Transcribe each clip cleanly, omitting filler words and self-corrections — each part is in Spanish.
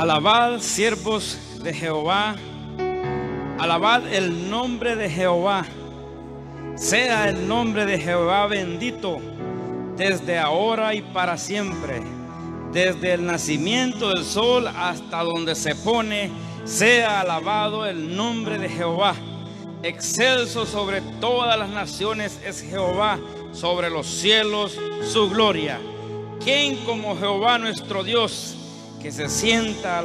Alabad, siervos de Jehová, alabad el nombre de Jehová. Sea el nombre de Jehová bendito desde ahora y para siempre. Desde el nacimiento del sol hasta donde se pone, sea alabado el nombre de Jehová. Excelso sobre todas las naciones es Jehová, sobre los cielos su gloria. ¿Quién como Jehová nuestro Dios, que se sienta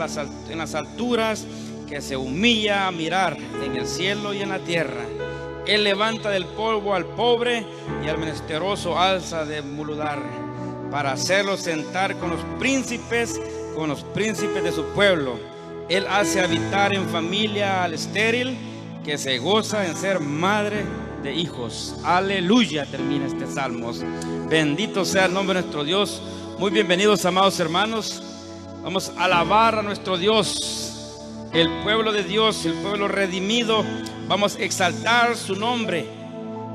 en las alturas, que se humilla a mirar en el cielo y en la tierra? Él levanta del polvo al pobre y al menesteroso alza de muludar, para hacerlo sentar con los príncipes de su pueblo. Él hace habitar en familia al estéril, que se goza en ser madre de hijos. Aleluya, termina este Salmos. Bendito sea el nombre de nuestro Dios. Muy bienvenidos, amados hermanos. Vamos a alabar a nuestro Dios, el pueblo de Dios, el pueblo redimido. Vamos a exaltar su nombre.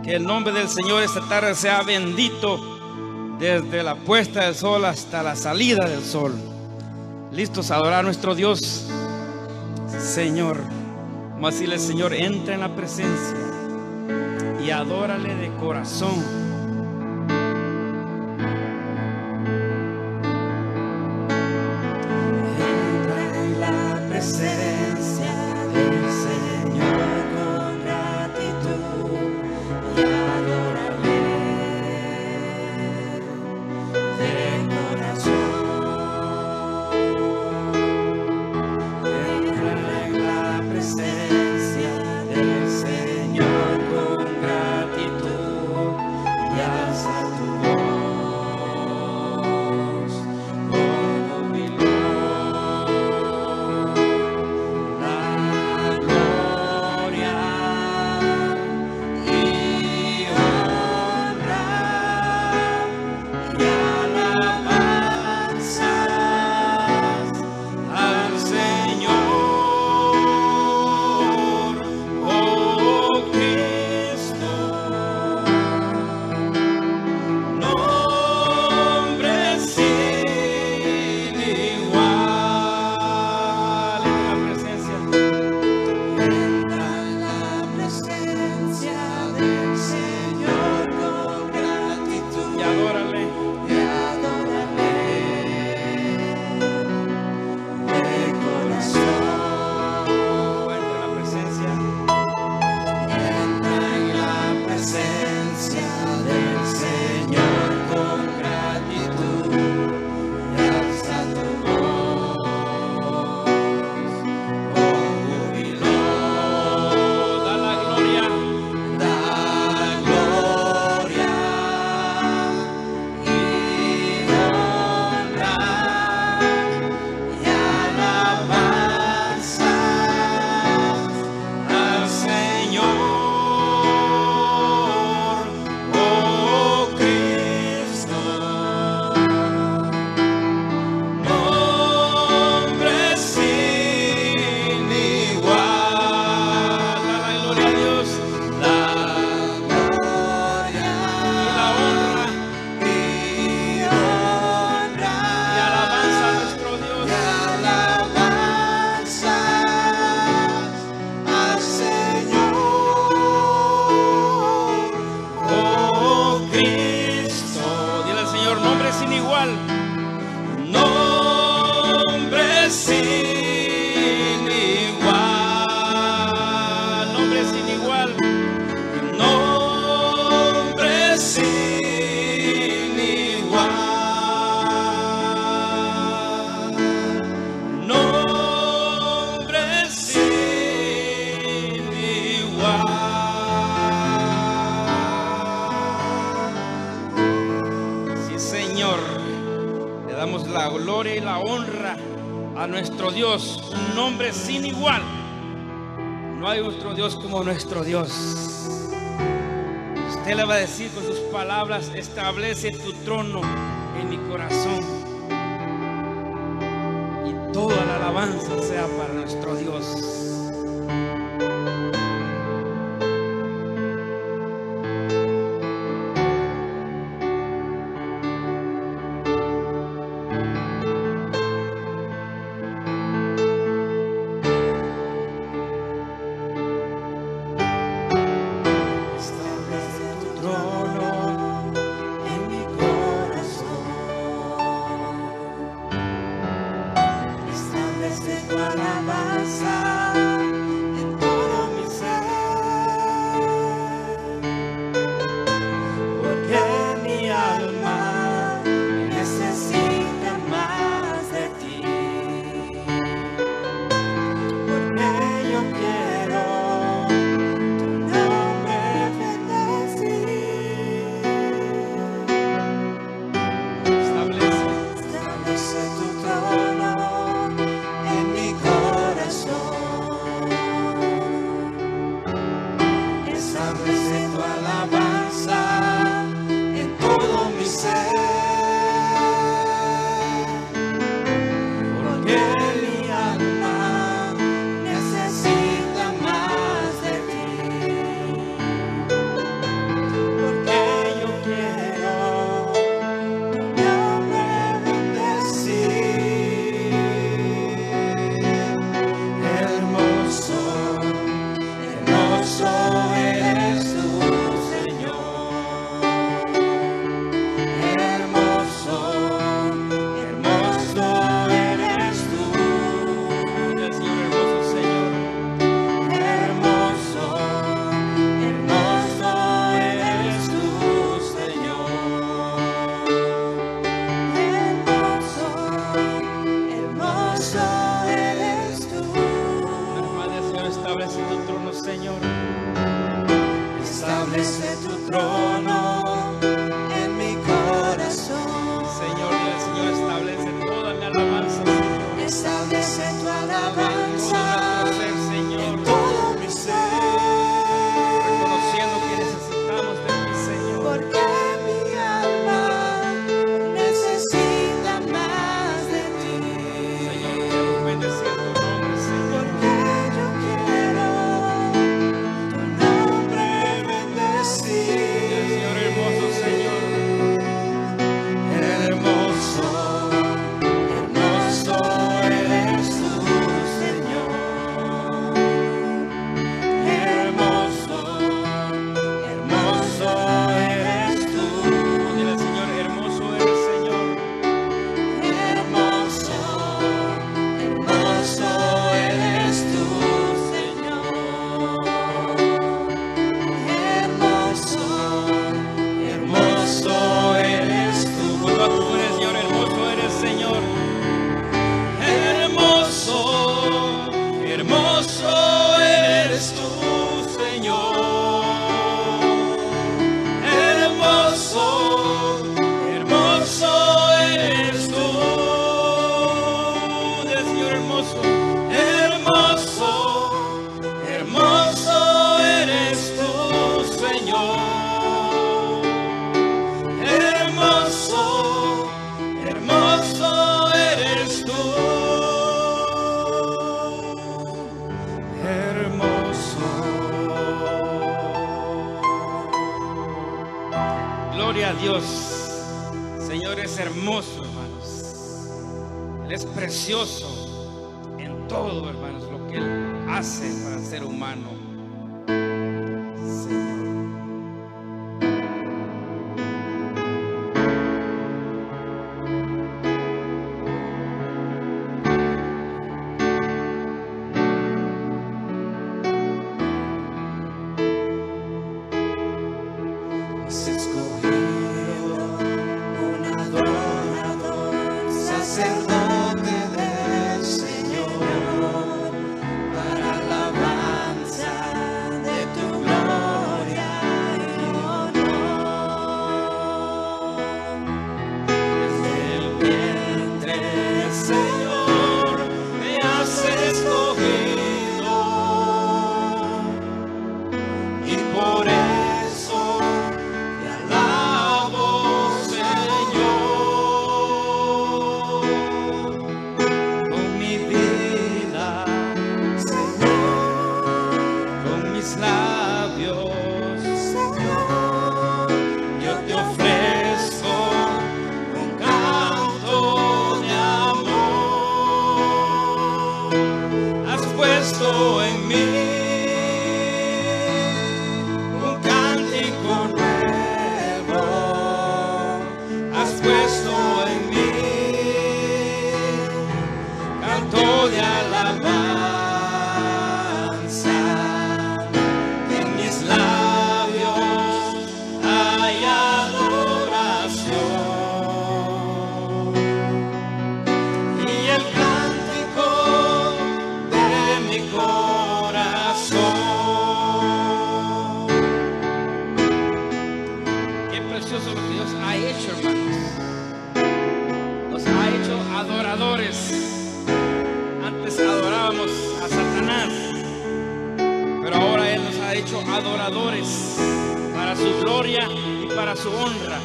Que el nombre del Señor esta tarde sea bendito desde la puesta del sol hasta la salida del sol. ¿Listos a adorar a nuestro Dios? Señor, vamos a decirle: Señor, entra en la presencia y adórale de corazón. Un nombre sin igual. No hay otro Dios como nuestro Dios. Usted le va a decir con sus palabras: establece tu trono en mi corazón, y toda la alabanza sea para nuestro Dios. alabanza en todo mi ser, porque mi alma necesita más de ti, porque yo quiero tu nombre bendecir. Establece tu trono en mi corazón, establece tu alabanza en todo mi ser, porque mi alma necesita más de ti, porque yo quiero tu nombre bendecir. Hermoso, hermoso eres tú, Señor. Hermoso, hermoso eres tú. Del Señor hermoso, Señor. Hermoso, hermoso eres tú, Señor. Hermoso, hermoso eres tú. Padre, Señor, establece tu trono, Señor. Establece tu trono en mi corazón. Señor, y el Señor establece toda mi alabanza, Señor. Establece tu Todo alabanza nuestro ser, Señor. en todo mi ser, Reconociendo que necesitamos de ti, Señor. porque mi alma necesita más de ti, Señor, queremos bendecir tu nombre, Señor. porque yo quiero tu nombre bendecir. El Señor hermoso, Señor. Hermoso, hermoso eres tú, Señor. Hermoso, hermoso eres tú. Dile al Señor, hermoso eres, Señor. Hermoso, hermoso eres tú, Señor. Hermoso, hermoso eres tú. Junto a tú eres, Señor, hermoso eres, Señor. Hermoso, hermoso eres tú, Señor. Hermoso, hermoso eres tú. Del Señor hermoso. Hermoso, hermoso eres tú, Señor. Hermoso, hermoso eres tú. Hermoso. Gloria a Dios. Señor es hermoso, hermanos. Él es precioso en todo, hermanos, lo que Él hace para el ser humano. Señor. Has escogido un adorador, sacerdote del Señor, para alabanza de tu gloria y honor. Desde el vientre, Señor, me has escogido, y por eso te alabo, Señor, con mi vida, Señor, con mis labios, Señor, yo te ofrezco un canto de amor. Has puesto en mí un cántico nuevo, has puesto en mí canto de alabanza. hecho adoradores para su gloria y para su honra.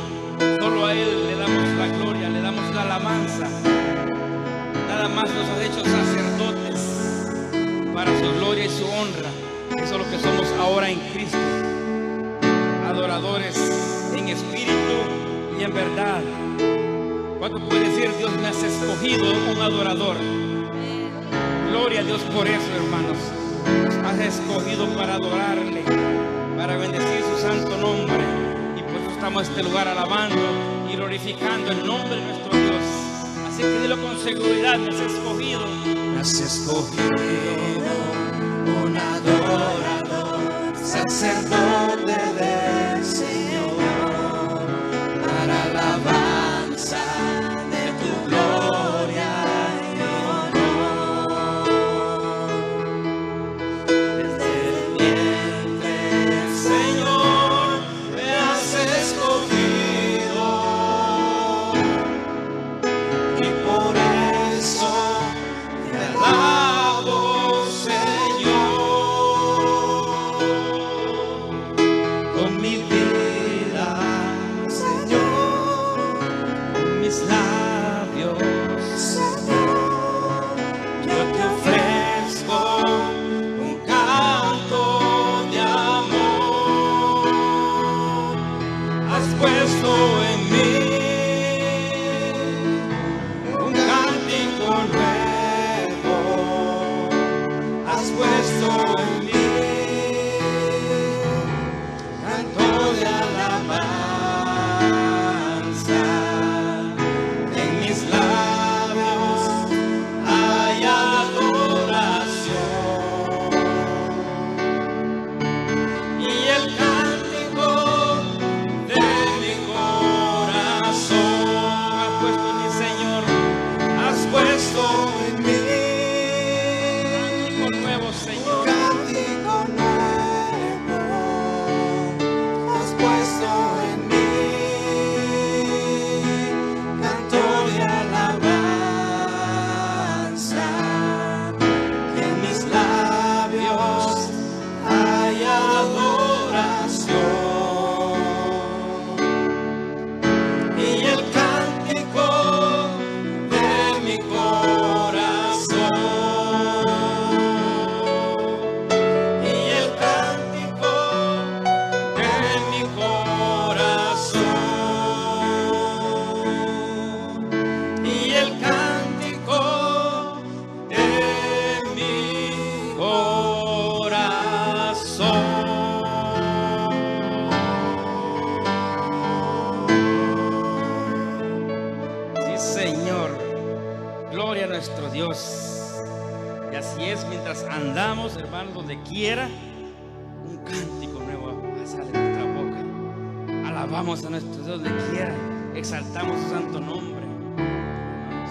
Solo a Él le damos la gloria, le damos la alabanza. Nada más nos has hecho sacerdotes para su gloria y su honra. Eso es lo que somos ahora en Cristo. Adoradores en espíritu y en verdad. ¿Cuánto puede decir: Dios me has escogido un adorador? Gloria a Dios por eso, hermanos. Nos has escogido para adorarle, para bendecir su santo nombre. Y por eso estamos en este lugar alabando y glorificando el nombre de nuestro Dios. Así que dilo con seguridad: me has escogido. Me has escogido un adorador, sacerdote del Señor, para alabanza de tu gloria y honor. Desde el vientre, Señor, me has escogido, y por eso te alabo, Señor, con mi vida, Señor, con mis labios, Señor, yo te ofrezco un canto de amor. Has puesto en mí un cántico nuevo, has puesto en mí canto de alabanza. En mis labios hay adoración, y el cántico de mi corazón. Has puesto en mí, Señor, Has puesto en mí cántico nuevo, Señor. cántico nuevo, has puesto en mí canto de alabanza. En mis labios hay adoración, y el cántico de mi corazón, y el cántico de mi corazón, y el cántico de mi corazón. Sí, Señor. Gloria a nuestro Dios. Y así es, mientras andamos, hermanos, donde quiera, un cántico nuevo sale de nuestra boca. Alabamos a nuestro Dios donde quiera, exaltamos su santo nombre, hermanos,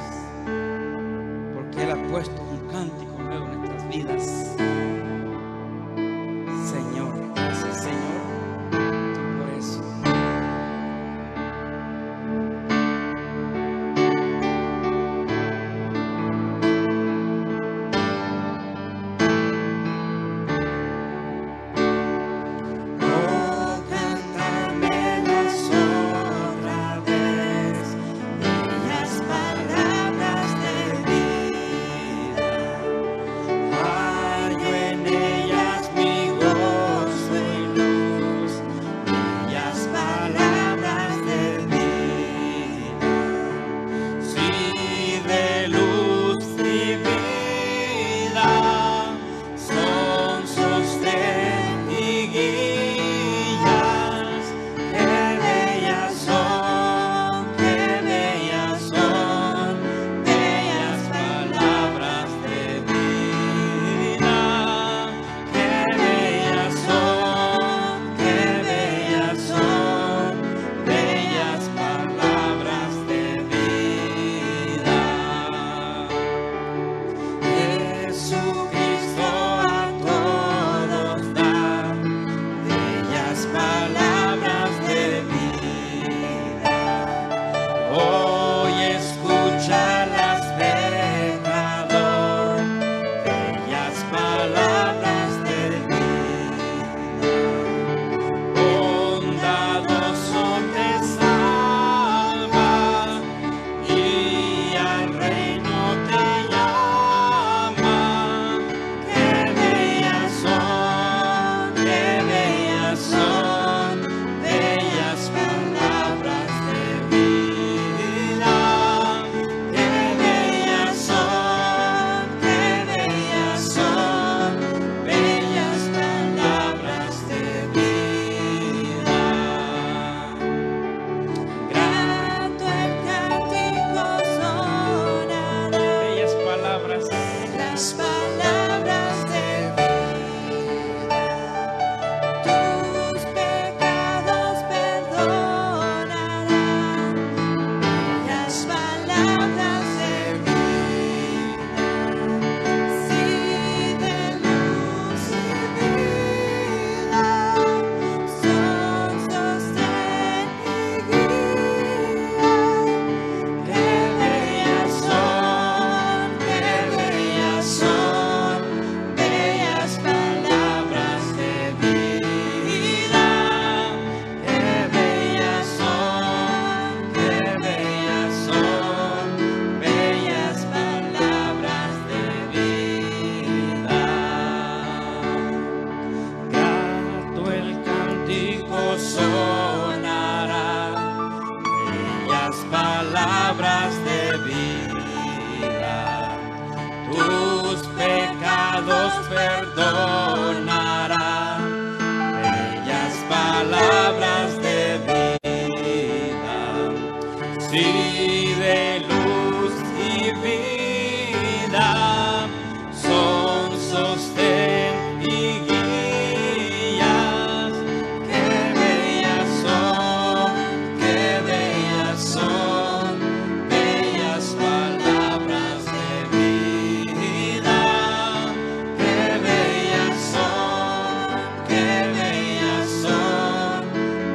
porque Él ha puesto un cántico nuevo en nuestras vidas. Señor, gracias, Señor, por eso. Oh, cántamelas otra vez, bellas palabras de vida. Ay, yo palabras de vida, tus pecados perdonará, bellas palabras de vida, sí, de luz y vida, son sostén y guías. Qué bellas son, qué bellas son, bellas palabras de vida. Qué bellas son, qué bellas son,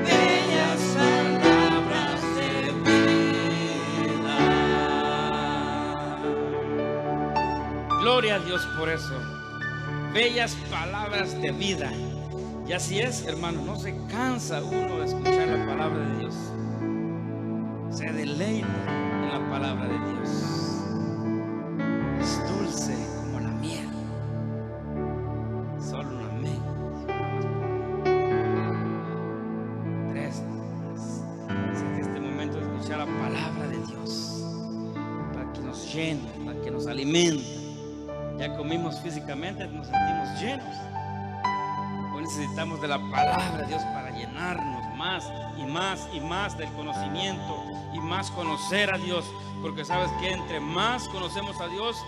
bellas palabras de vida. Gloria a Dios por eso. Bellas palabras de vida. Y así es, hermano, no se cansa uno de escuchar la palabra de Dios. Se deleita en la palabra de Dios. Es dulce como la miel. Solo un amén. Tres más. Así que este momento de escuchar la palabra de Dios, para que nos llene, para que nos alimente. Ya comimos físicamente, nos sentimos llenos. Hoy necesitamos de la palabra de Dios para llenarnos más y más y más del conocimiento y más conocer a Dios. Porque sabes que entre más conocemos a Dios,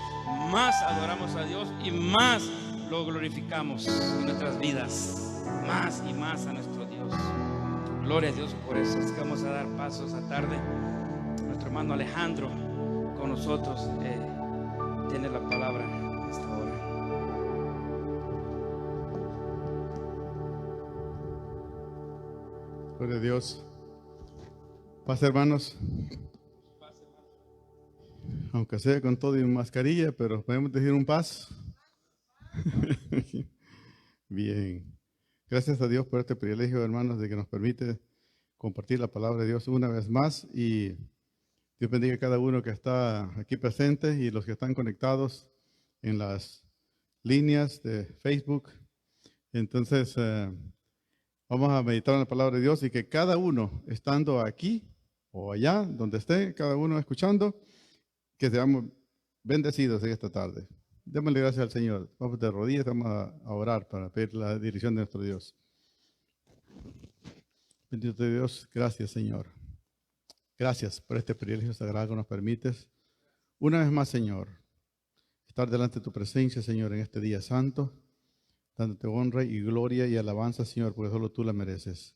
más adoramos a Dios y más lo glorificamos en nuestras vidas. Más y más a nuestro Dios. Gloria a Dios por eso. Es que vamos a dar pasos esta tarde. Nuestro hermano Alejandro con nosotros tiene la palabra en esta hora. Gloria a Dios. Paz, hermanos. Aunque sea con todo y mascarilla, pero podemos decir un paz. Bien. Gracias a Dios por este privilegio, hermanos, de que nos permite compartir la palabra de Dios una vez más. Y Dios bendiga a cada uno que está aquí presente y los que están conectados en las líneas de Facebook. Entonces, vamos a meditar en la palabra de Dios y que cada uno, estando aquí o allá, donde esté, cada uno escuchando, que seamos bendecidos en esta tarde. Démosle gracias al Señor. Vamos de rodillas, vamos a orar para pedir la dirección de nuestro Dios. Bendito Dios, gracias, Señor. Gracias por este privilegio sagrado que nos permites. Una vez más, Señor, estar delante de tu presencia, Señor, en este día santo, dándote honra y gloria y alabanza, Señor, porque solo tú la mereces.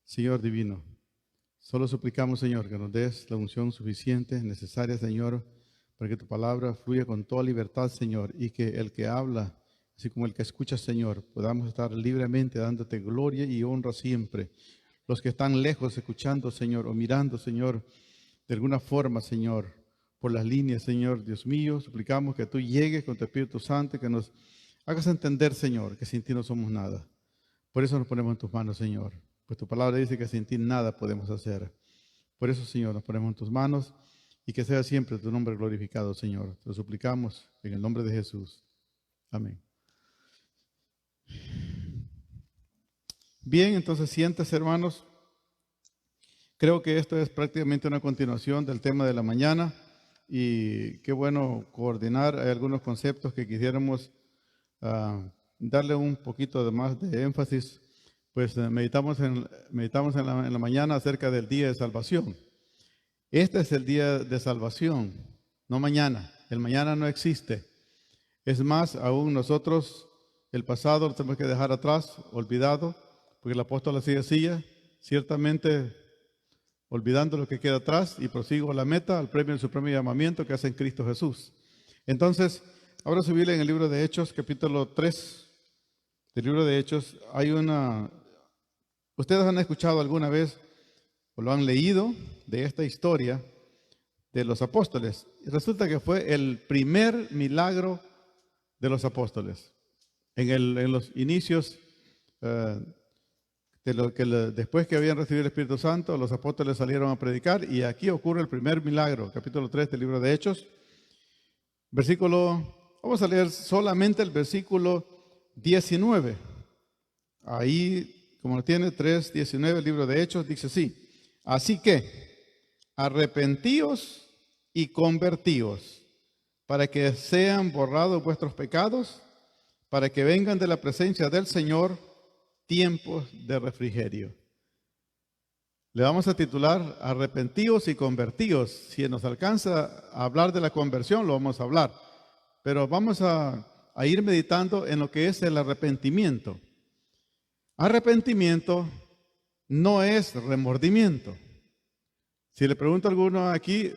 Señor divino, solo suplicamos, Señor, que nos des la unción suficiente, necesaria, Señor, para que tu palabra fluya con toda libertad, Señor, y que el que habla, así como el que escucha, Señor, podamos estar libremente dándote gloria y honra siempre. Los que están lejos escuchando, Señor, o mirando, Señor, de alguna forma, Señor, por las líneas, Señor, Dios mío, suplicamos que tú llegues con tu Espíritu Santo, que nos hagas entender, Señor, que sin ti no somos nada. Por eso nos ponemos en tus manos, Señor. Pues tu palabra dice que sin ti nada podemos hacer. Por eso, Señor, nos ponemos en tus manos y que sea siempre tu nombre glorificado, Señor. Te lo suplicamos en el nombre de Jesús. Amén. Bien, entonces siéntese, hermanos. Creo que esto es prácticamente una continuación del tema de la mañana y qué bueno coordinar. Hay algunos conceptos que quisiéramos darle un poquito de más de énfasis. Pues meditamos en la mañana acerca del día de salvación. Este es el día de salvación, no mañana. El mañana no existe. Es más, aún nosotros, el pasado lo tenemos que dejar atrás, olvidado, porque el apóstol así decía, ciertamente olvidando lo que queda atrás y prosigo a la meta, al premio del supremo llamamiento que hace en Cristo Jesús. Entonces, ahora su Biblia en el libro de Hechos, capítulo 3 del libro de Hechos, hay una... ¿Ustedes han escuchado alguna vez o lo han leído de esta historia de los apóstoles? Y resulta que fue el primer milagro de los apóstoles. En los inicios, después que habían recibido el Espíritu Santo, los apóstoles salieron a predicar y aquí ocurre el primer milagro, capítulo 3 del libro de Hechos. Vamos a leer solamente el versículo 19. Ahí, como lo tiene, 3:19, el libro de Hechos, dice así. Así que, arrepentíos y convertíos, para que sean borrados vuestros pecados, para que vengan de la presencia del Señor tiempos de refrigerio. Le vamos a titular arrepentíos y convertíos. Si nos alcanza a hablar de la conversión, lo vamos a hablar. Pero vamos a ir meditando en lo que es el arrepentimiento. Arrepentimiento no es remordimiento. Si le pregunto a alguno aquí,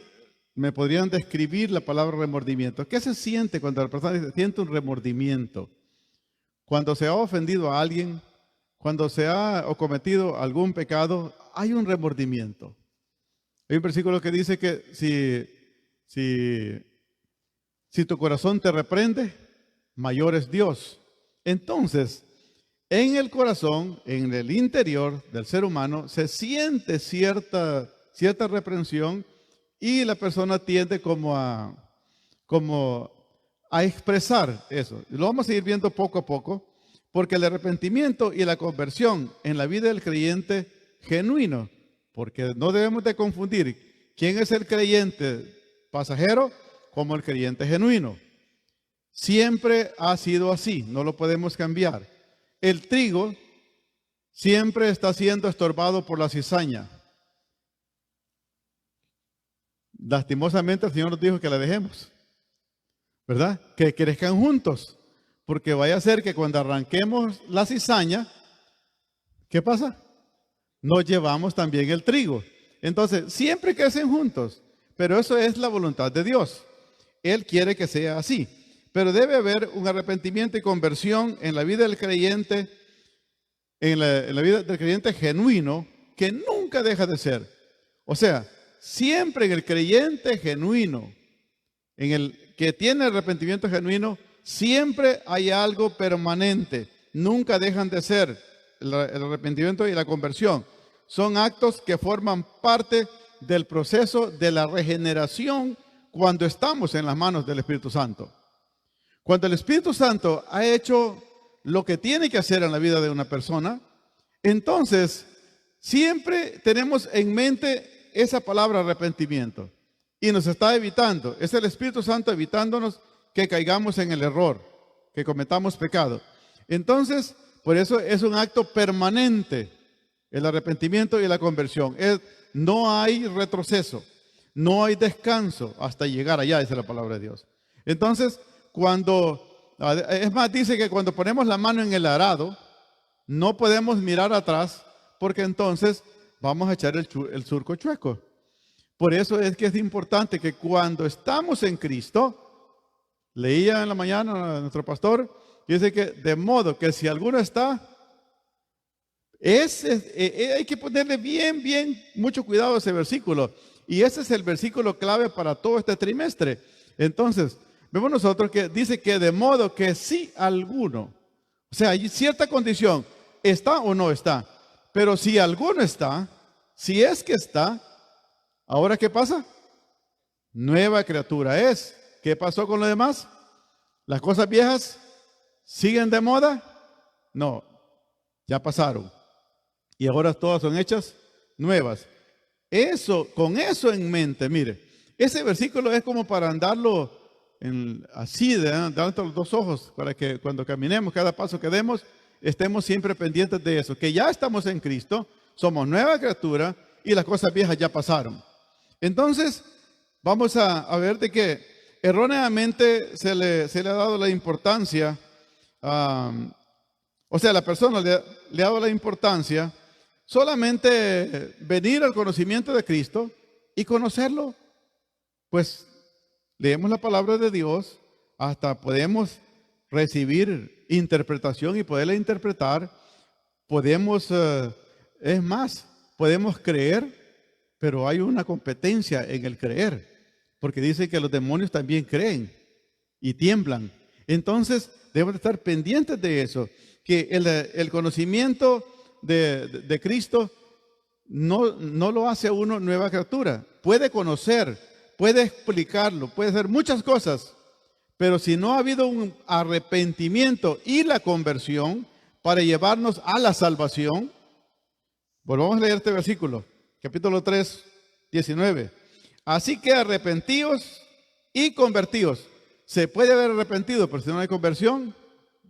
¿me podrían describir la palabra remordimiento? ¿Qué se siente cuando la persona siente un remordimiento? Cuando se ha ofendido a alguien, cuando se ha cometido algún pecado, hay un remordimiento. Hay un versículo que dice que si tu corazón te reprende, mayor es Dios. Entonces, en el corazón, en el interior del ser humano, se siente cierta reprensión y la persona tiende como a expresar eso. Lo vamos a ir viendo poco a poco, porque el arrepentimiento y la conversión en la vida del creyente genuino, porque no debemos de confundir quién es el creyente pasajero como el creyente genuino. Siempre ha sido así, no lo podemos cambiar. El trigo siempre está siendo estorbado por la cizaña. Lastimosamente el Señor nos dijo que la dejemos, ¿verdad? Que crezcan juntos, porque vaya a ser que cuando arranquemos la cizaña, ¿qué pasa? Nos llevamos también el trigo. Entonces, siempre crecen juntos, pero eso es la voluntad de Dios. Él quiere que sea así, pero debe haber un arrepentimiento y conversión en la vida del creyente, en la vida del creyente genuino, que nunca deja de ser. O sea, siempre en el creyente genuino, en el que tiene arrepentimiento genuino, siempre hay algo permanente. Nunca dejan de ser el arrepentimiento y la conversión. Son actos que forman parte del proceso de la regeneración cuando estamos en las manos del Espíritu Santo. Cuando el Espíritu Santo ha hecho lo que tiene que hacer en la vida de una persona, entonces siempre tenemos en mente esa palabra arrepentimiento y nos está evitando. Es el Espíritu Santo evitándonos que caigamos en el error, que cometamos pecado. Entonces, por eso es un acto permanente, el arrepentimiento y la conversión. No hay retroceso, no hay descanso hasta llegar allá, dice la palabra de Dios. Entonces, es más, dice que cuando ponemos la mano en el arado, no podemos mirar atrás, porque entonces vamos a echar el surco chueco. Por eso es que es importante que cuando estamos en Cristo, leía en la mañana a nuestro pastor, dice que de modo que si alguno está, hay que ponerle bien mucho cuidado a ese versículo. Y ese es el versículo clave para todo este trimestre. Entonces, vemos nosotros que dice que de modo que si alguno, o sea, hay cierta condición, está o no está. Pero si alguno está, si es que está, ¿ahora qué pasa? Nueva criatura es. ¿Qué pasó con lo demás? ¿Las cosas viejas siguen de moda? No, ya pasaron. Y ahora todas son hechas nuevas. Con eso en mente, mire, ese versículo es como para andarlo así, dando los dos ojos, para que cuando caminemos, cada paso que demos, estemos siempre pendientes de eso, que ya estamos en Cristo, somos nueva criatura y las cosas viejas ya pasaron. Entonces, vamos a ver de que erróneamente se le ha dado la importancia, o sea, la persona le ha dado la importancia solamente venir al conocimiento de Cristo y conocerlo. Pues leemos la palabra de Dios, hasta podemos recibir interpretación y poderla interpretar. Podemos, es más, podemos creer, pero hay una competencia en el creer, porque dice que los demonios también creen y tiemblan. Entonces debemos estar pendientes de eso, que el conocimiento de Cristo no lo hace a uno nueva criatura. Puede conocer, puede explicarlo, puede hacer muchas cosas, pero si no ha habido un arrepentimiento y la conversión para llevarnos a la salvación, volvamos a leer este versículo, capítulo 3, 19. Así que arrepentíos y convertíos. Se puede haber arrepentido, pero si no hay conversión,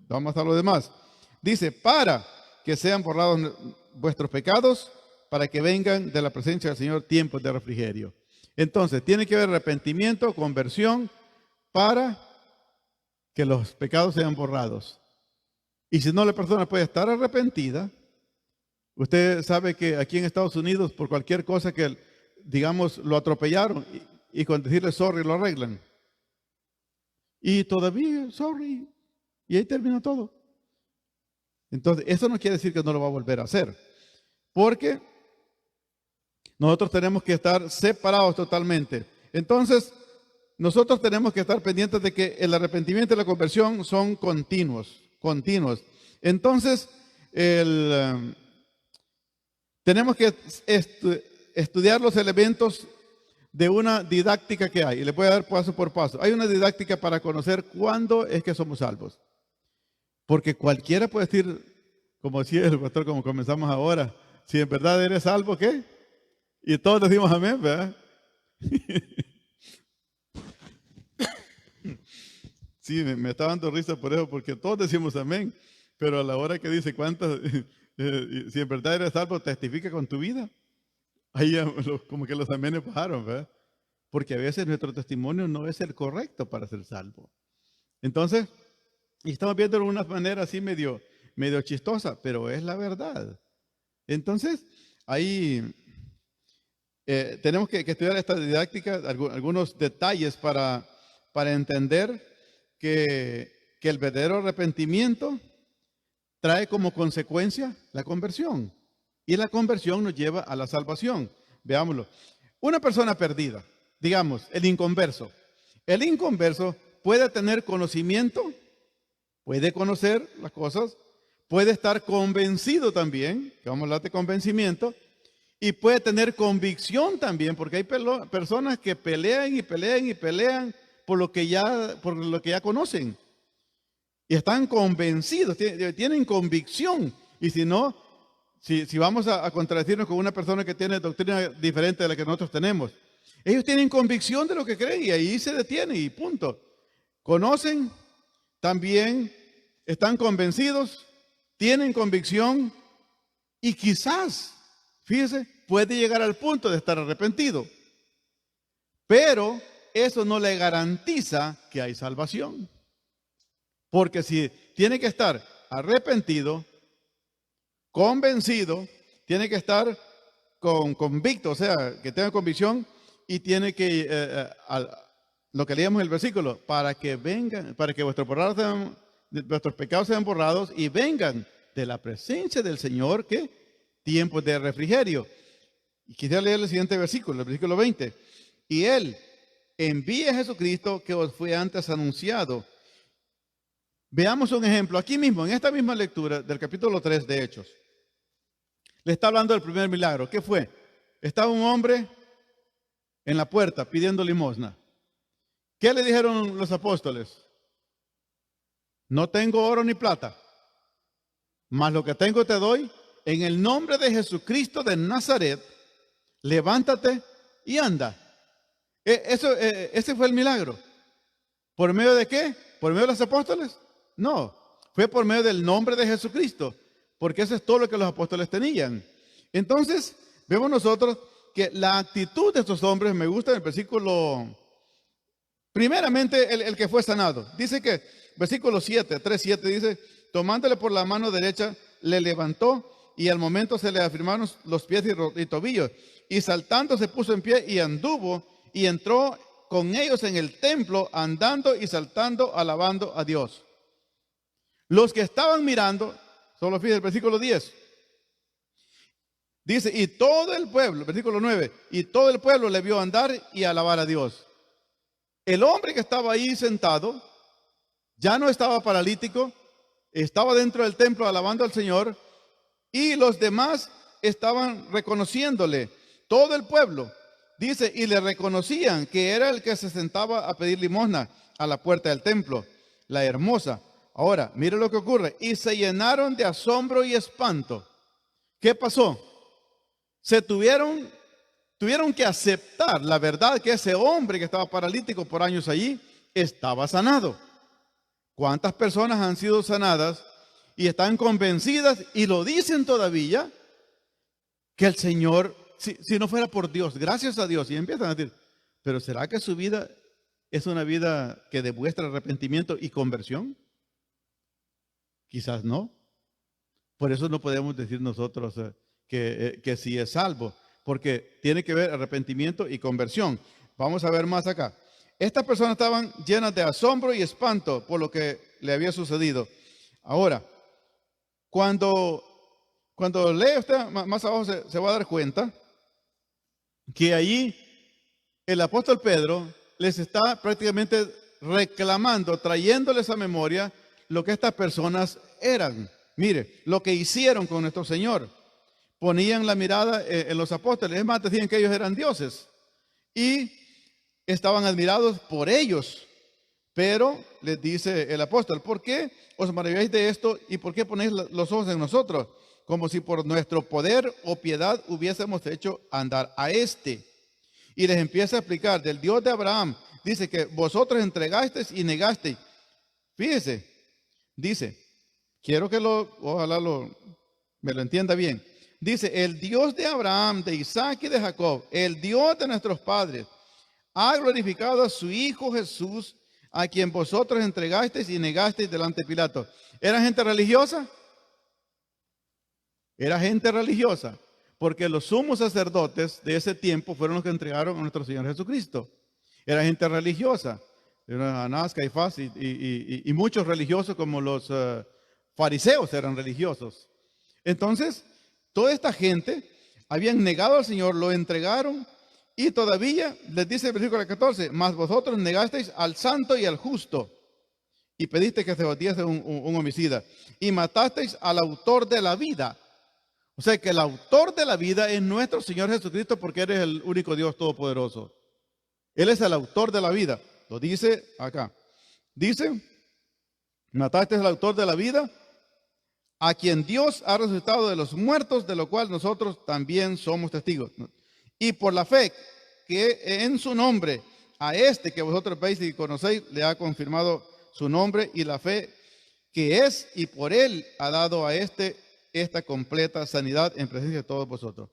vamos a lo demás. Dice, para que sean borrados vuestros pecados, para que vengan de la presencia del Señor tiempos de refrigerio. Entonces, tiene que haber arrepentimiento, conversión, para que los pecados sean borrados. Y si no, la persona puede estar arrepentida. Usted sabe que aquí en Estados Unidos, por cualquier cosa que, digamos, lo atropellaron y con decirle sorry lo arreglan. Y todavía, sorry. Y ahí termina todo. Entonces, eso no quiere decir que no lo va a volver a hacer. Porque nosotros tenemos que estar separados totalmente. Entonces, nosotros tenemos que estar pendientes de que el arrepentimiento y la conversión son continuos. Entonces, tenemos que estudiar los elementos de una didáctica que hay. Y le voy a dar paso por paso. Hay una didáctica para conocer cuándo es que somos salvos. Porque cualquiera puede decir, como decía el pastor, como comenzamos ahora, si en verdad eres salvo, ¿qué? Y todos decimos amén, ¿verdad? Sí, me está dando risa por eso, porque todos decimos amén, pero a la hora que dice cuántas, si en verdad eres salvo, testifica con tu vida. Ahí como que los amenes bajaron, ¿verdad? Porque a veces nuestro testimonio no es el correcto para ser salvo. Entonces, y estamos viendo de una manera así medio chistosa, pero es la verdad. Entonces, ahí tenemos que estudiar esta didáctica, algunos detalles para entender que el verdadero arrepentimiento trae como consecuencia la conversión. Y la conversión nos lleva a la salvación. Veámoslo. Una persona perdida, digamos, el inconverso. El inconverso puede tener conocimiento, puede conocer las cosas, puede estar convencido también, que vamos a hablar de convencimiento, y puede tener convicción también, porque hay personas que pelean y pelean y pelean por lo que ya conocen. Y están convencidos, tienen convicción. Y si no, si vamos a contradecirnos con una persona que tiene doctrina diferente de la que nosotros tenemos, ellos tienen convicción de lo que creen y ahí se detiene y punto. Conocen, también están convencidos, tienen convicción y quizás, fíjese, puede llegar al punto de estar arrepentido. Pero eso no le garantiza que hay salvación. Porque si tiene que estar arrepentido, convencido, tiene que estar convicto, o sea, que tenga convicción y tiene que, lo que leíamos en el versículo, para que vengan, para que vuestros pecados sean borrados y vengan de la presencia del Señor, ¿qué? Tiempos de refrigerio. Y quisiera leer el siguiente versículo, el versículo 20. Y Él envía a Jesucristo que os fue antes anunciado. Veamos un ejemplo, aquí mismo, en esta misma lectura del capítulo 3 de Hechos. Le está hablando del primer milagro. ¿Qué fue? Estaba un hombre en la puerta pidiendo limosna. ¿Qué le dijeron los apóstoles? No tengo oro ni plata, mas lo que tengo te doy. En el nombre de Jesucristo de Nazaret, levántate y anda. Ese fue el milagro. ¿Por medio de qué? ¿Por medio de los apóstoles? No, fue por medio del nombre de Jesucristo, porque eso es todo lo que los apóstoles tenían. Entonces, vemos nosotros que la actitud de estos hombres, me gusta en el versículo, primeramente el que fue sanado. Dice que, versículo 7, 3:7 dice, tomándole por la mano derecha, le levantó y al momento se le afirmaron los pies y tobillos. Y saltando se puso en pie y anduvo y entró con ellos en el templo, andando y saltando, alabando a Dios. Los que estaban mirando, solo fíjense el versículo 10. Dice, y todo el pueblo, versículo 9, y todo el pueblo le vio andar y alabar a Dios. El hombre que estaba ahí sentado, ya no estaba paralítico, estaba dentro del templo alabando al Señor, y los demás estaban reconociéndole, todo el pueblo. Dice, y le reconocían que era el que se sentaba a pedir limosna a la puerta del templo, la hermosa. Ahora, mire lo que ocurre. Y se llenaron de asombro y espanto. ¿Qué pasó? Se tuvieron tuvieron que aceptar la verdad que ese hombre que estaba paralítico por años allí estaba sanado. ¿Cuántas personas han sido sanadas y están convencidas y lo dicen todavía que el Señor, si no fuera por Dios, gracias a Dios, y empiezan a decir, pero ¿será que su vida es una vida que demuestra arrepentimiento y conversión? Quizás no. Por eso no podemos decir nosotros que sí es salvo, porque tiene que ver arrepentimiento y conversión. Vamos a ver más acá. Estas personas estaban llenas de asombro y espanto por lo que le había sucedido. Ahora, cuando lee usted más abajo se va a dar cuenta que allí el apóstol Pedro les está prácticamente reclamando, trayéndoles a memoria lo que estas personas eran. Mire, lo que hicieron con nuestro Señor. Ponían la mirada en los apóstoles. Es más, decían que ellos eran dioses. Y estaban admirados por ellos. Pero les dice el apóstol, ¿por qué os maravilláis de esto y por qué ponéis los ojos en nosotros? Como si por nuestro poder o piedad hubiésemos hecho andar a este. Y les empieza a explicar del Dios de Abraham. Dice que vosotros entregasteis y negasteis. Fíjese, dice, quiero que ojalá me lo entienda bien. Dice, el Dios de Abraham, de Isaac y de Jacob, el Dios de nuestros padres, ha glorificado a su Hijo Jesús, a quien vosotros entregasteis y negasteis delante de Pilato. ¿Era gente religiosa? Era gente religiosa, porque los sumos sacerdotes de ese tiempo fueron los que entregaron a nuestro Señor Jesucristo. Era gente religiosa. Era Anás, Caifás y muchos religiosos como los fariseos eran religiosos. Entonces, toda esta gente habían negado al Señor, lo entregaron y todavía les dice el versículo 14, mas vosotros negasteis al santo y al justo y pediste que se batiese un homicida y matasteis al autor de la vida. O sea que el autor de la vida es nuestro Señor Jesucristo porque Él es el único Dios todopoderoso. Él es el autor de la vida. Lo dice acá. Dice, mataste al autor de la vida, a quien Dios ha resucitado de los muertos, de lo cual nosotros también somos testigos. Y por la fe que en su nombre, a este que vosotros veis y conocéis, le ha confirmado su nombre y la fe que es, y por él ha dado a esta completa sanidad en presencia de todos vosotros.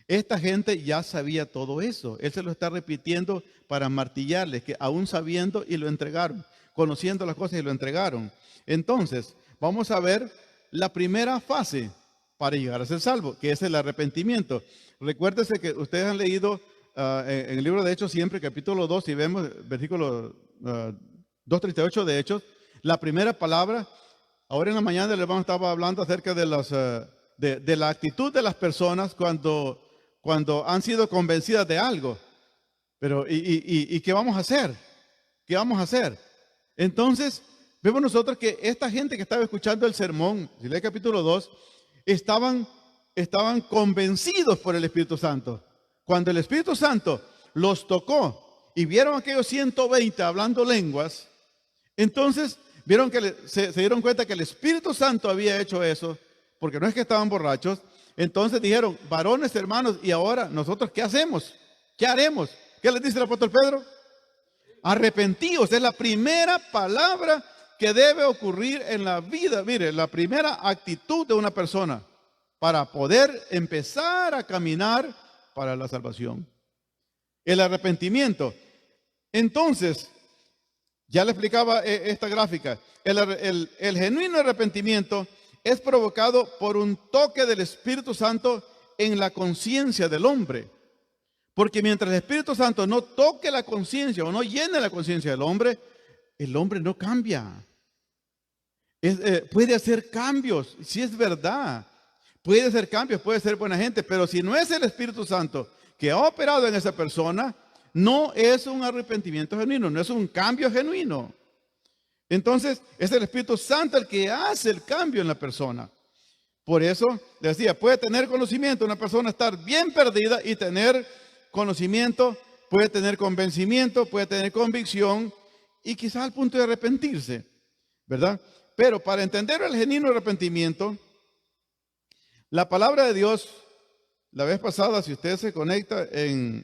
Esta gente ya sabía todo eso. Él se lo está repitiendo para martillarles, que aún sabiendo y lo entregaron, conociendo las cosas y lo entregaron. Entonces, vamos a ver la primera fase para llegar a ser salvo, que es el arrepentimiento. Recuérdese que ustedes han leído en el libro de Hechos siempre, capítulo 2, y vemos versículo 2:38 de Hechos, la primera palabra. Ahora en la mañana el hermano estaba hablando acerca de la actitud de las personas cuando han sido convencidas de algo. Pero, ¿y qué vamos a hacer? ¿Qué vamos a hacer? Entonces, vemos nosotros que esta gente que estaba escuchando el sermón, si lee capítulo 2, estaban convencidos por el Espíritu Santo. Cuando el Espíritu Santo los tocó y vieron a aquellos 120 hablando lenguas, entonces vieron que se dieron cuenta que el Espíritu Santo había hecho eso, porque no es que estaban borrachos. Entonces dijeron, varones, hermanos, y ahora nosotros, ¿qué hacemos? ¿Qué haremos? ¿Qué les dice el apóstol Pedro? Arrepentíos. Es la primera palabra que debe ocurrir en la vida. Mire, la primera actitud de una persona para poder empezar a caminar para la salvación. El arrepentimiento. Entonces, ya le explicaba esta gráfica. El genuino arrepentimiento es provocado por un toque del Espíritu Santo en la conciencia del hombre. Porque mientras el Espíritu Santo no toque la conciencia o no llene la conciencia del hombre, el hombre no cambia. Puede hacer cambios, si es verdad. Puede hacer cambios, puede ser buena gente, pero si no es el Espíritu Santo que ha operado en esa persona, no es un arrepentimiento genuino, no es un cambio genuino. Entonces, es el Espíritu Santo el que hace el cambio en la persona. Por eso, les decía, puede tener conocimiento, una persona estar bien perdida y tener conocimiento, puede tener convencimiento, puede tener convicción y quizás al punto de arrepentirse, ¿verdad? Pero para entender el genuino arrepentimiento, la palabra de Dios La vez pasada, si usted se conecta,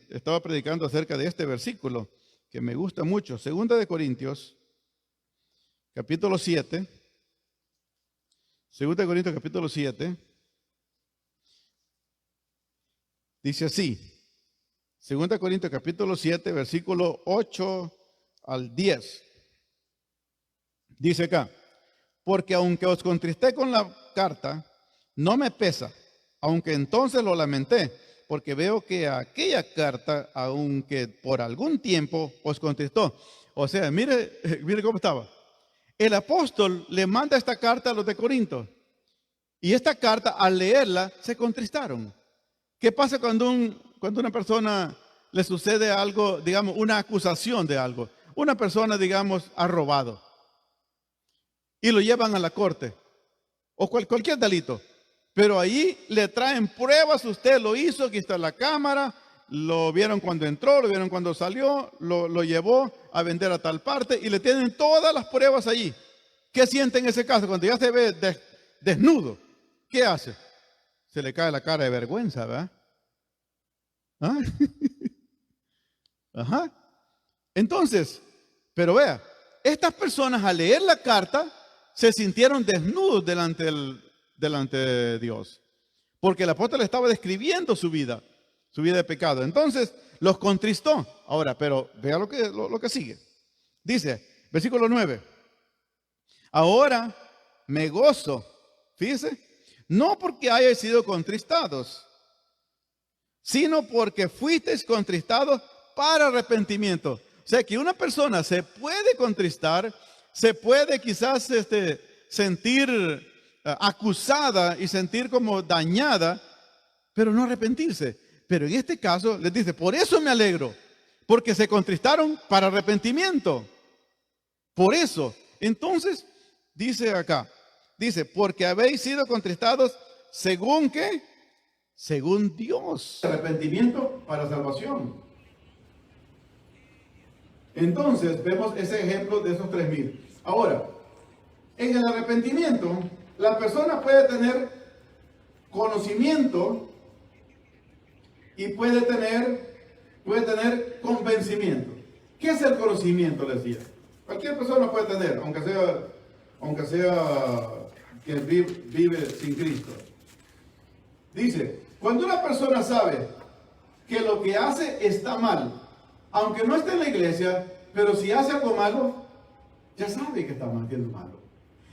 estaba predicando acerca de este versículo que me gusta mucho. Segunda de Corintios, capítulo 7. Segunda de Corintios, capítulo 7. Dice así. Segunda de Corintios, capítulo 7, versículo 8 al 10. Dice acá: porque aunque os contristé con la carta, no me pesa, aunque entonces lo lamenté, porque veo que aquella carta, aunque por algún tiempo os contristó. O sea, mire cómo estaba. El apóstol le manda esta carta a los de Corinto, y esta carta, al leerla, se contristaron. ¿Qué pasa cuando una persona le sucede algo, digamos, una acusación de algo? Una persona, digamos, ha robado y lo llevan a la corte, o cualquier delito, pero ahí le traen pruebas. Usted lo hizo, aquí está la cámara, lo vieron cuando entró, lo vieron cuando salió, lo llevó a vender a tal parte y le tienen todas las pruebas allí. ¿Qué siente en ese caso? Cuando ya se ve desnudo, ¿qué hace? Se le cae la cara de vergüenza, ¿verdad? ¿Ah? Ajá. Entonces, pero vea, estas personas al leer la carta se sintieron desnudos delante de Dios, porque el apóstol estaba describiendo su vida de pecado. Entonces los contristó. Ahora, pero vea lo que sigue. Dice, versículo 9: ahora me gozo, fíjese, no porque hayáis sido contristados, sino porque fuisteis contristados para arrepentimiento. O sea que una persona se puede contristar, se puede quizás sentir acusada y sentir como dañada, pero no arrepentirse. Pero en este caso les dice, por eso me alegro, porque se contristaron para arrepentimiento. Por eso. Entonces, dice acá, dice, porque habéis sido contristados según ¿qué? Según Dios. Arrepentimiento para salvación. Entonces, vemos ese ejemplo de esos 3,000. Ahora, en el arrepentimiento, la persona puede tener conocimiento y puede tener convencimiento. ¿Qué es el conocimiento? Les decía. Cualquier persona puede tener, aunque sea que vive sin Cristo. Dice, cuando una persona sabe que lo que hace está mal, aunque no esté en la iglesia, pero si hace algo malo, ya sabe que está haciendo malo.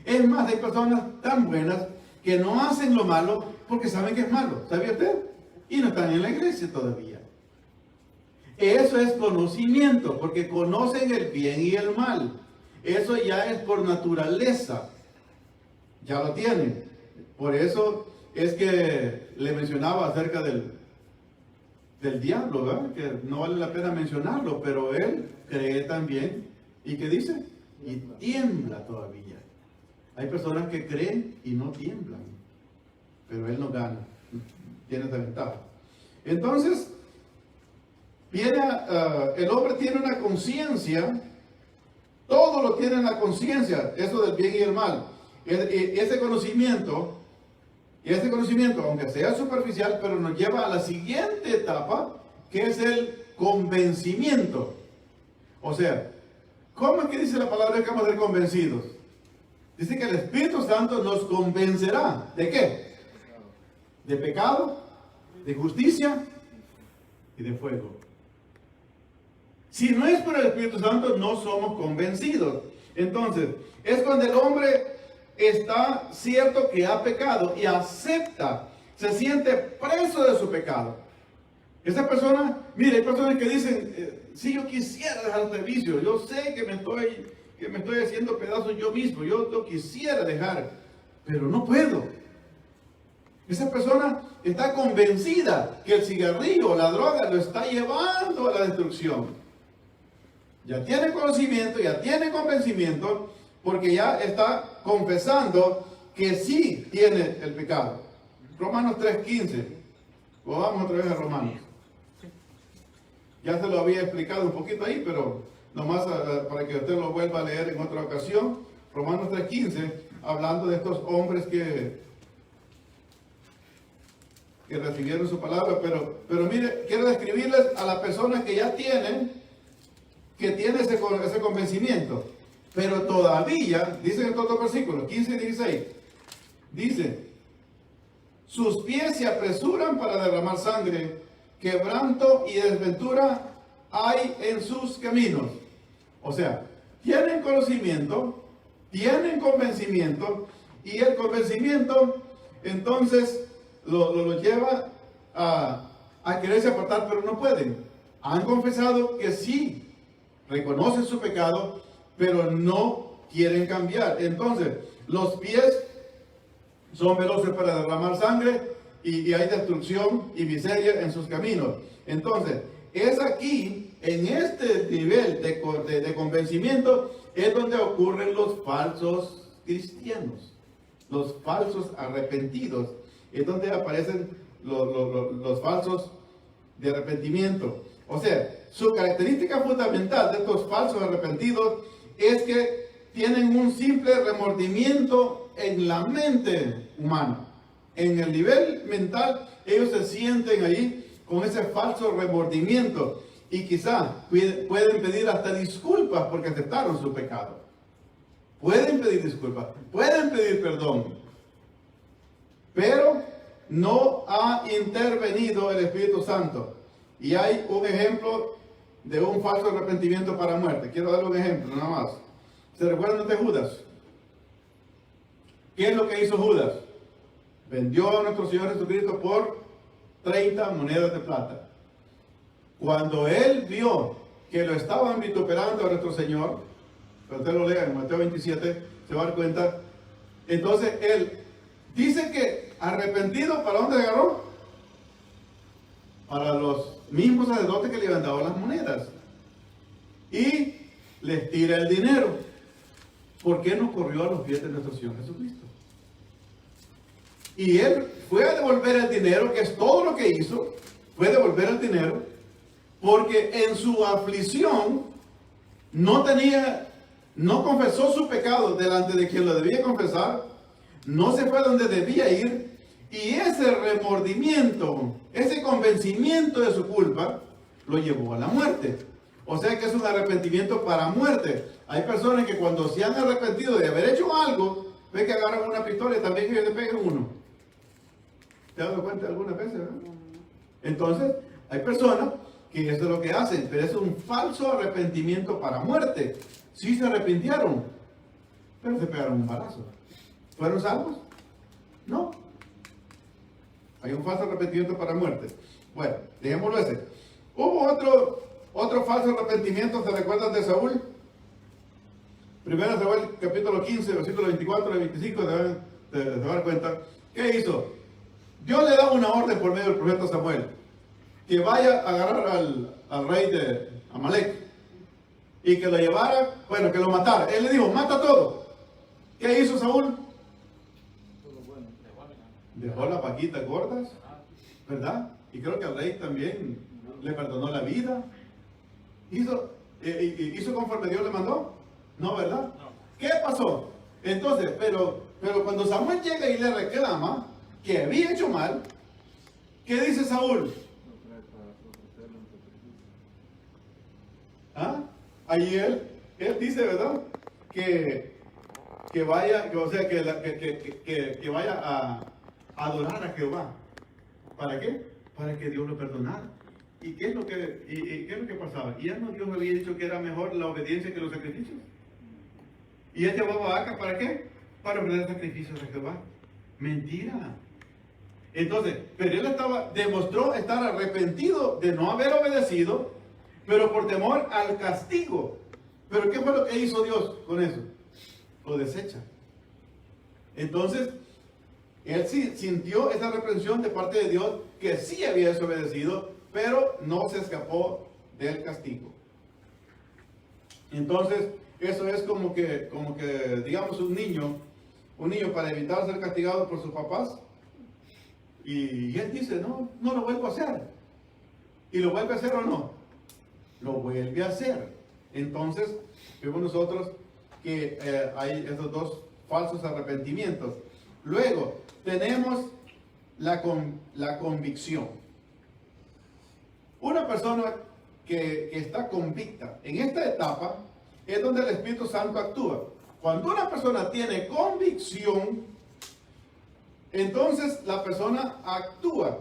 Es más, hay personas tan buenas que no hacen lo malo porque saben que es malo. ¿Sabía usted? Y no están en la iglesia todavía. Eso es conocimiento, porque conocen el bien y el mal. Eso ya es por naturaleza. Ya lo tienen. Por eso es que le mencionaba acerca del diablo, ¿verdad? Que no vale la pena mencionarlo, pero él cree también. ¿Y qué dice? Y tiembla todavía. Hay personas que creen y no tiemblan, pero él no gana. Tiene esa ventaja. Entonces, el hombre tiene una conciencia. Todo lo tiene en la conciencia, eso del bien y el mal. Ese conocimiento, aunque sea superficial, pero nos lleva a la siguiente etapa, que es el convencimiento. O sea, ¿cómo es que dice la palabra que vamos a ser convencidos? Dice que el Espíritu Santo nos convencerá. ¿De qué? De pecado, de justicia y de fuego. Si no es por el Espíritu Santo, no somos convencidos. Entonces, es cuando el hombre está cierto que ha pecado y acepta, se siente preso de su pecado. Esa persona, mire, hay personas que dicen, si yo quisiera dejar este vicio, yo sé que me estoy haciendo pedazos yo mismo, yo lo quisiera dejar, pero no puedo. Esa persona está convencida que el cigarrillo o la droga lo está llevando a la destrucción. Ya tiene conocimiento, ya tiene convencimiento, porque ya está confesando que sí tiene el pecado. Romanos 3:15. Vamos otra vez a Romanos. Ya se lo había explicado un poquito ahí, pero nomás para que usted lo vuelva a leer en otra ocasión. Romanos 3:15, hablando de estos hombres que que recibieron su palabra, pero mire, quiero describirles a las personas que ya tienen ese convencimiento, pero todavía, dice en estos dos versículos, 15 y 16, dice, sus pies se apresuran para derramar sangre, quebranto y desventura hay en sus caminos. O sea, tienen conocimiento, tienen convencimiento, y el convencimiento entonces lo lleva a quererse apartar, pero no pueden. Han confesado que sí, reconocen su pecado, pero no quieren cambiar. Entonces, los pies son veloces para derramar sangre y hay destrucción y miseria en sus caminos. Entonces, es aquí, en este nivel de convencimiento, es donde ocurren los falsos cristianos, los falsos arrepentidos. Es donde aparecen los falsos de arrepentimiento. O sea, su característica fundamental de estos falsos arrepentidos es que tienen un simple remordimiento en la mente humana. En el nivel mental, ellos se sienten ahí con ese falso remordimiento y quizá pueden pedir hasta disculpas porque aceptaron su pecado. Pueden pedir disculpas, pueden pedir perdón, pero no ha intervenido el Espíritu Santo. Y hay un ejemplo de un falso arrepentimiento para muerte. Quiero darle un ejemplo nada más. ¿Se recuerdan de Judas? ¿Qué es lo que hizo Judas? Vendió a nuestro Señor Jesucristo por 30 monedas de plata. Cuando él vio que lo estaban vituperando a nuestro Señor, cuando usted lo lea en Mateo 27, se va a dar cuenta. Entonces él dice que arrepentido, ¿para dónde agarró? Para los mismos sacerdotes que le habían dado las monedas. Y les tira el dinero. ¿Por qué no corrió a los pies de nuestro Señor Jesucristo? Y él fue a devolver el dinero, que es todo lo que hizo, fue a devolver el dinero, porque en su aflicción no confesó su pecado delante de quien lo debía confesar, no se fue donde debía ir, y ese remordimiento, ese convencimiento de su culpa, lo llevó a la muerte. O sea que es un arrepentimiento para muerte. Hay personas que cuando se han arrepentido de haber hecho algo, ven que agarran una pistola y también que le pegan uno. ¿Te has dado cuenta algunas veces, verdad? Entonces, hay personas que eso es lo que hacen, pero es un falso arrepentimiento para muerte. Sí se arrepintieron, pero se pegaron un balazo. ¿Fueron salvos? No. Hay un falso arrepentimiento para muerte. Bueno, dejémoslo ese. Hubo otro falso arrepentimiento, ¿se recuerdan de Saúl? Primero Saúl, capítulo 15, versículo 24 y 25, se dar cuenta. ¿Qué hizo? Dios le da una orden por medio del profeta Samuel, que vaya a agarrar al rey de Amalek, y que lo llevara, bueno, que lo matara. Él le dijo, mata todo. ¿Qué hizo Saúl? Dejó las vaquitas gordas, ¿verdad? Y creo que al rey también le perdonó la vida. ¿Hizo conforme Dios le mandó? No, ¿verdad? No. ¿Qué pasó? Entonces, pero cuando Samuel llega y le reclama que había hecho mal, ¿qué dice Saúl? ¿Ah? Ahí él dice, ¿verdad? Que vaya, o sea, que vaya a adorar a Jehová. ¿Para qué? Para que Dios lo perdonara. ¿Y qué es lo que pasaba? ¿Y ya no Dios había dicho que era mejor la obediencia que los sacrificios? ¿Y él llevaba vacas para qué? Para ofrecer sacrificios a Jehová. Mentira. Entonces, pero él demostró estar arrepentido de no haber obedecido, pero por temor al castigo. ¿Pero qué fue lo que hizo Dios con eso? Lo desecha. Entonces, él sí sintió esa reprensión de parte de Dios, que sí había desobedecido, pero no se escapó del castigo. Entonces, eso es como que digamos, un niño para evitar ser castigado por sus papás, y él dice, no lo vuelvo a hacer. ¿Y lo vuelve a hacer o no? Lo vuelve a hacer. Entonces, vemos nosotros que hay esos dos falsos arrepentimientos. Luego, tenemos la convicción. Una persona que está convicta en esta etapa es donde el Espíritu Santo actúa. Cuando una persona tiene convicción, entonces la persona actúa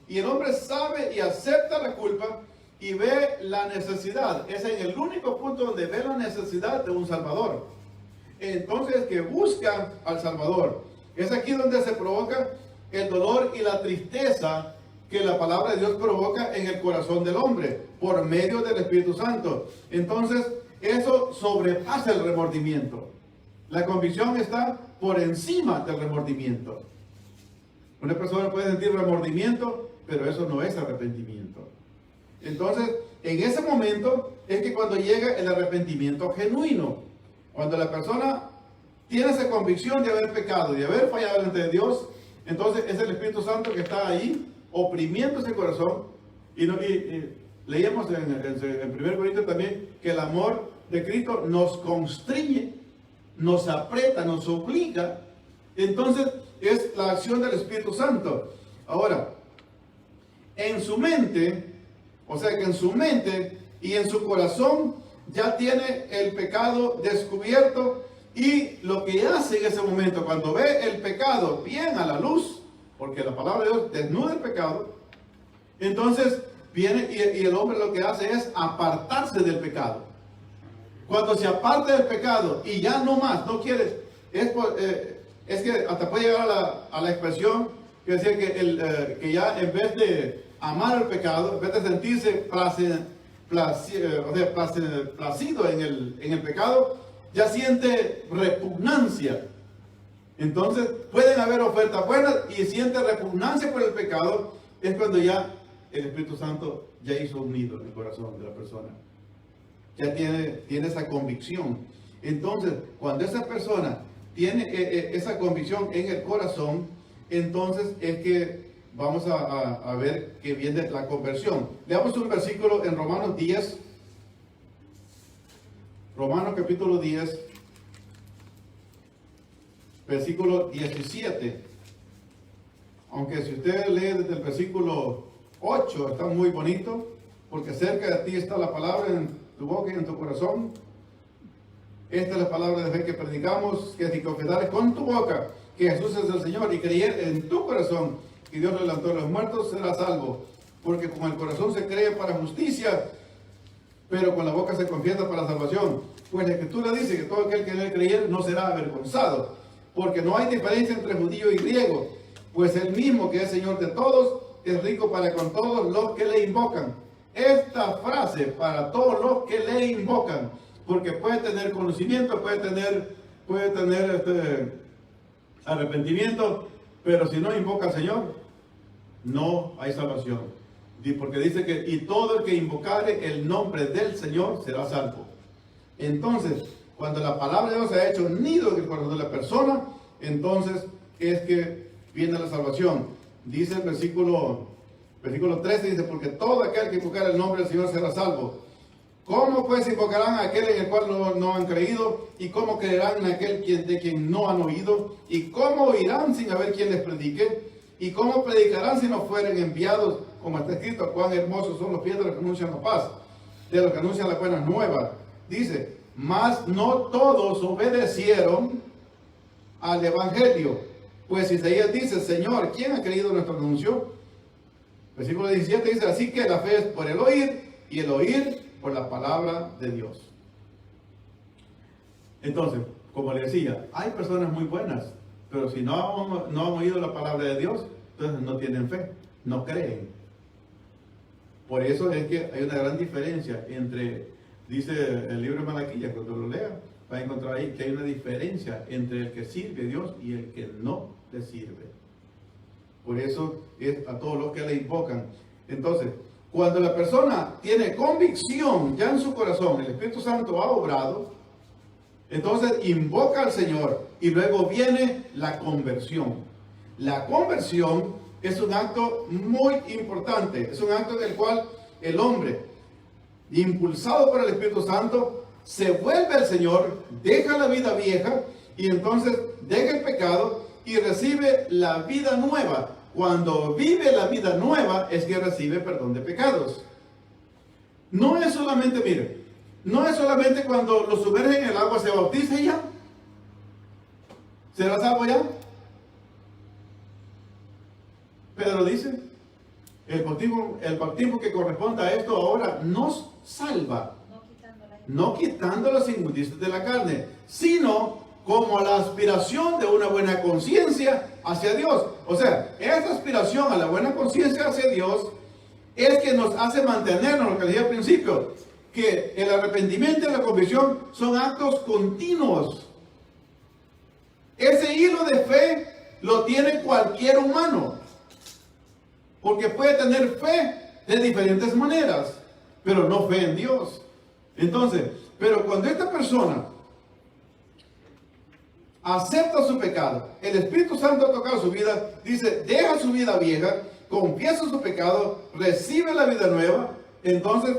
y el hombre sabe y acepta la culpa y ve la necesidad. Es en el único punto donde ve la necesidad de un Salvador. Entonces que busca al Salvador. Es aquí donde se provoca el dolor y la tristeza que la palabra de Dios provoca en el corazón del hombre por medio del Espíritu Santo. Entonces eso sobrepasa el remordimiento. La convicción está por encima del remordimiento. Una persona puede sentir remordimiento, pero eso no es arrepentimiento. Entonces, en ese momento es que cuando llega el arrepentimiento genuino, cuando la persona tiene esa convicción de haber pecado, de haber fallado delante de Dios, entonces es el Espíritu Santo que está ahí oprimiendo ese corazón. Y leíamos en 1 Corintios también que el amor de Cristo nos constriñe, nos aprieta, nos obliga. Entonces es la acción del Espíritu Santo. Ahora, en su mente, o sea que en su mente y en su corazón ya tiene el pecado descubierto, y lo que hace en ese momento, cuando ve el pecado bien a la luz, porque la palabra de Dios desnuda el pecado, entonces viene y el hombre lo que hace es apartarse del pecado. Cuando se aparta del pecado y ya no más, no quiere, es que hasta puede llegar a la expresión que decía que ya en vez de amar el pecado, en vez de sentirse placido en el pecado, ya siente repugnancia. Entonces pueden haber ofertas buenas y siente repugnancia por el pecado. Es cuando ya el Espíritu Santo ya hizo un nido en el corazón de la persona. Ya tiene esa convicción. Entonces, cuando esa persona tiene esa convicción en el corazón, entonces es que vamos a ver que viene la conversión. Leamos un versículo en Romanos 10. Romanos capítulo 10, versículo 17. Aunque si usted lee desde el versículo 8, está muy bonito, porque cerca de ti está la palabra en tu boca y en tu corazón. Esta es la palabra de fe que predicamos, que si confesares con tu boca que Jesús es el Señor y creyeres en tu corazón que Dios levantó de los muertos, serás salvo. Porque con el corazón se cree para justicia, pero con la boca se confiesa para salvación. Pues la Escritura dice que todo aquel que en él creyere no será avergonzado, porque no hay diferencia entre judío y griego, pues el mismo que es Señor de todos es rico para con todos los que le invocan. Esta frase, para todos los que le invocan, porque puede tener conocimiento, puede tener arrepentimiento, pero si no invoca al Señor, no hay salvación. Porque dice que y todo el que invocare el nombre del Señor será salvo. Entonces, cuando la palabra de Dios se ha hecho nido en el corazón de la persona, entonces es que viene la salvación. Dice el versículo 13, dice, porque todo aquel que invocare el nombre del Señor será salvo. ¿Cómo pues invocarán a aquel en el cual no han creído? ¿Y cómo creerán en aquel de quien no han oído? ¿Y cómo oirán sin haber quien les predique? ¿Y cómo predicarán si no fueren enviados? Como está escrito, cuán hermosos son los pies de los que anuncian la paz, de los que anuncian la buena nueva. Dice, mas no todos obedecieron al evangelio. Pues Isaías dice, Señor, ¿quién ha creído nuestro anuncio? Versículo 17 dice, así que la fe es por el oír, y el oír por la palabra de Dios. Entonces, como le decía, hay personas muy buenas, pero si no han oído la palabra de Dios, entonces no tienen fe, no creen. Por eso es que hay una gran diferencia entre, dice el libro de Malaquías, cuando lo lea, va a encontrar ahí que hay una diferencia entre el que sirve a Dios y el que no le sirve. Por eso es a todos los que le invocan. Entonces, cuando la persona tiene convicción ya en su corazón, el Espíritu Santo ha obrado, entonces invoca al Señor y luego viene la conversión. La conversión es un acto muy importante, es un acto en el cual el hombre, impulsado por el Espíritu Santo, se vuelve al Señor, deja la vida vieja y entonces deja el pecado y recibe la vida nueva. cuando vive la vida nueva es que recibe perdón de pecados. No es solamente, mire, no es solamente cuando lo sumergen en el agua se bautiza y ya. ¿Será salvo ya? Pedro dice, el bautismo que corresponde a esto ahora nos salva, no quitando las inmundicias de la carne, sino como la aspiración de una buena conciencia hacia Dios. O sea, esta aspiración a la buena conciencia hacia Dios es que nos hace mantenernos, lo que dije al principio, que el arrepentimiento y la convicción son actos continuos. Ese hilo de fe lo tiene cualquier humano, porque puede tener fe de diferentes maneras, pero no fe en Dios. Entonces, pero cuando esta persona acepta su pecado, el Espíritu Santo ha tocado su vida, dice, deja su vida vieja, confiesa su pecado, recibe la vida nueva, entonces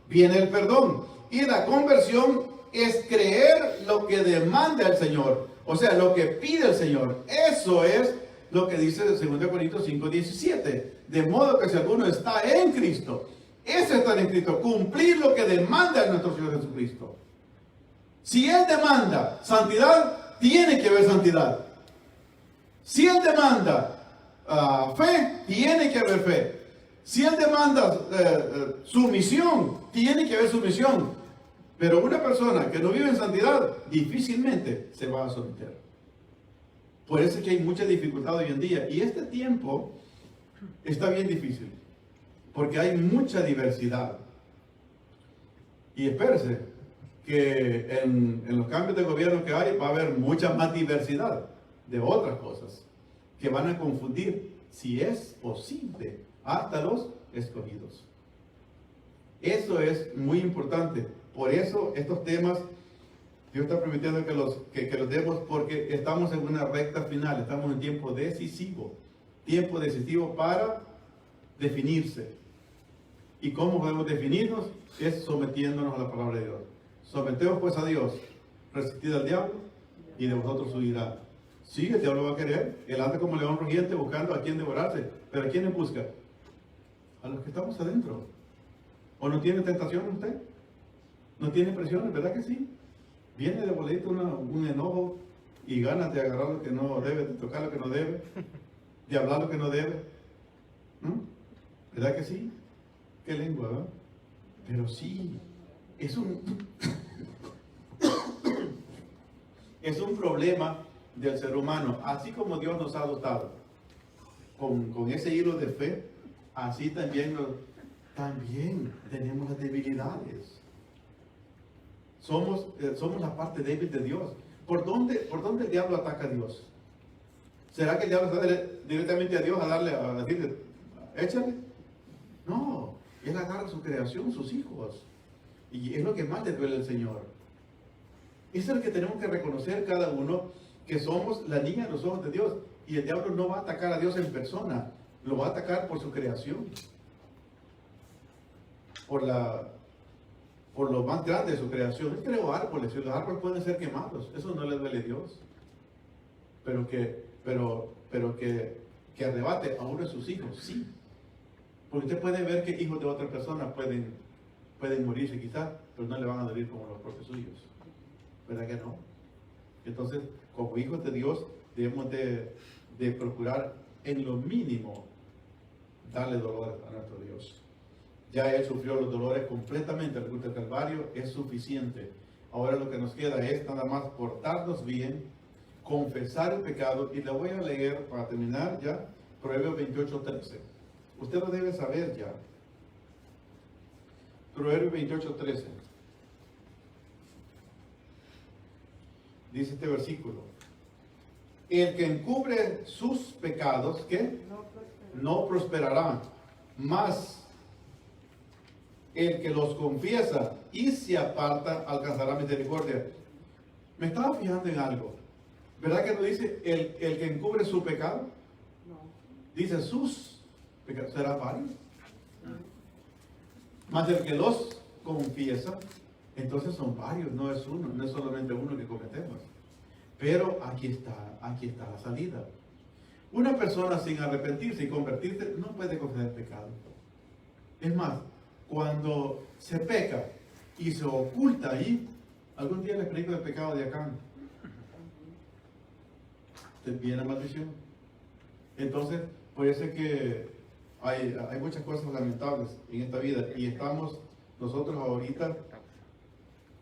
viene el perdón. Y la conversión es creer lo que demanda el Señor, o sea, lo que pide el Señor. Eso es lo que dice de 2 Corintios 5:17. De modo que si alguno está en Cristo, ese está en Cristo, cumplir lo que demanda nuestro Señor Jesucristo. Si Él demanda santidad, tiene que haber santidad. Si Él demanda fe, tiene que haber fe. Si Él demanda sumisión, tiene que haber sumisión. Pero una persona que no vive en santidad, difícilmente se va a someter. Por eso es que hay mucha dificultad hoy en día. Y este tiempo está bien difícil, porque hay mucha diversidad. Y espérese que en los cambios de gobierno que hay va a haber mucha más diversidad de otras cosas que van a confundir, si es posible, hasta los escogidos. Eso es muy importante. Por eso estos temas Dios está permitiendo que los demos, porque estamos en una recta final, estamos en un tiempo decisivo para definirse. ¿Y cómo podemos definirnos? Es sometiéndonos a la palabra de Dios. Someteos pues a Dios, resistid al diablo y de vosotros huirá. Sí, el diablo va a querer, él anda como león rugiente buscando a quien devorarse, pero ¿a quién busca? A los que estamos adentro. ¿O no tiene tentación usted? ¿No tiene presiones? ¿Verdad que sí? Viene de boleto un enojo y ganas de agarrar lo que no debe, de tocar lo que no debe, de hablar lo que no debe. ¿Verdad que sí? Qué lengua, ¿verdad? Pero sí, es un problema del ser humano. Así como Dios nos ha dotado con ese hilo de fe, así también tenemos las debilidades. Somos la parte débil de Dios. ¿Por dónde el diablo ataca a Dios? ¿Será que el diablo está directamente a Dios a decirle, échale? No, él agarra su creación, sus hijos. Y es lo que más le duele al Señor. Es el que tenemos que reconocer cada uno, que somos la niña de los ojos de Dios. Y el diablo no va a atacar a Dios en persona, lo va a atacar por su creación. Por lo más grande de su creación. Él creó árboles, y los árboles pueden ser quemados. Eso no le duele a Dios. Pero que arrebate a uno de sus hijos, sí. Porque usted puede ver que hijos de otra persona pueden morirse quizás, pero no le van a morir como los propios suyos. ¿Verdad que no? Entonces, como hijos de Dios, debemos de procurar en lo mínimo darle dolor a nuestro Dios. Ya Él sufrió los dolores completamente, el culto del Calvario es suficiente. Ahora lo que nos queda es nada más portarnos bien, confesar el pecado, y le voy a leer para terminar ya, Proverbios 28:13. Usted lo debe saber ya. Proverbios 28:13. Dice este versículo: el que encubre sus pecados, ¿qué? No prosperará, mas el que los confiesa y se aparta alcanzará misericordia. Me estaba fijando en algo. ¿Verdad que no dice el que encubre su pecado? No. Dice sus pecados. ¿Será varios? Mas el que los confiesa, entonces son varios, no es uno, no es solamente uno que cometemos. Pero aquí está la salida. Una persona sin arrepentirse y convertirse no puede confesar pecado. Es más, cuando se peca y se oculta ahí, algún día les predico el pecado de Acán. Viene la maldición. Entonces, puede ser que hay muchas cosas lamentables en esta vida y estamos nosotros ahorita,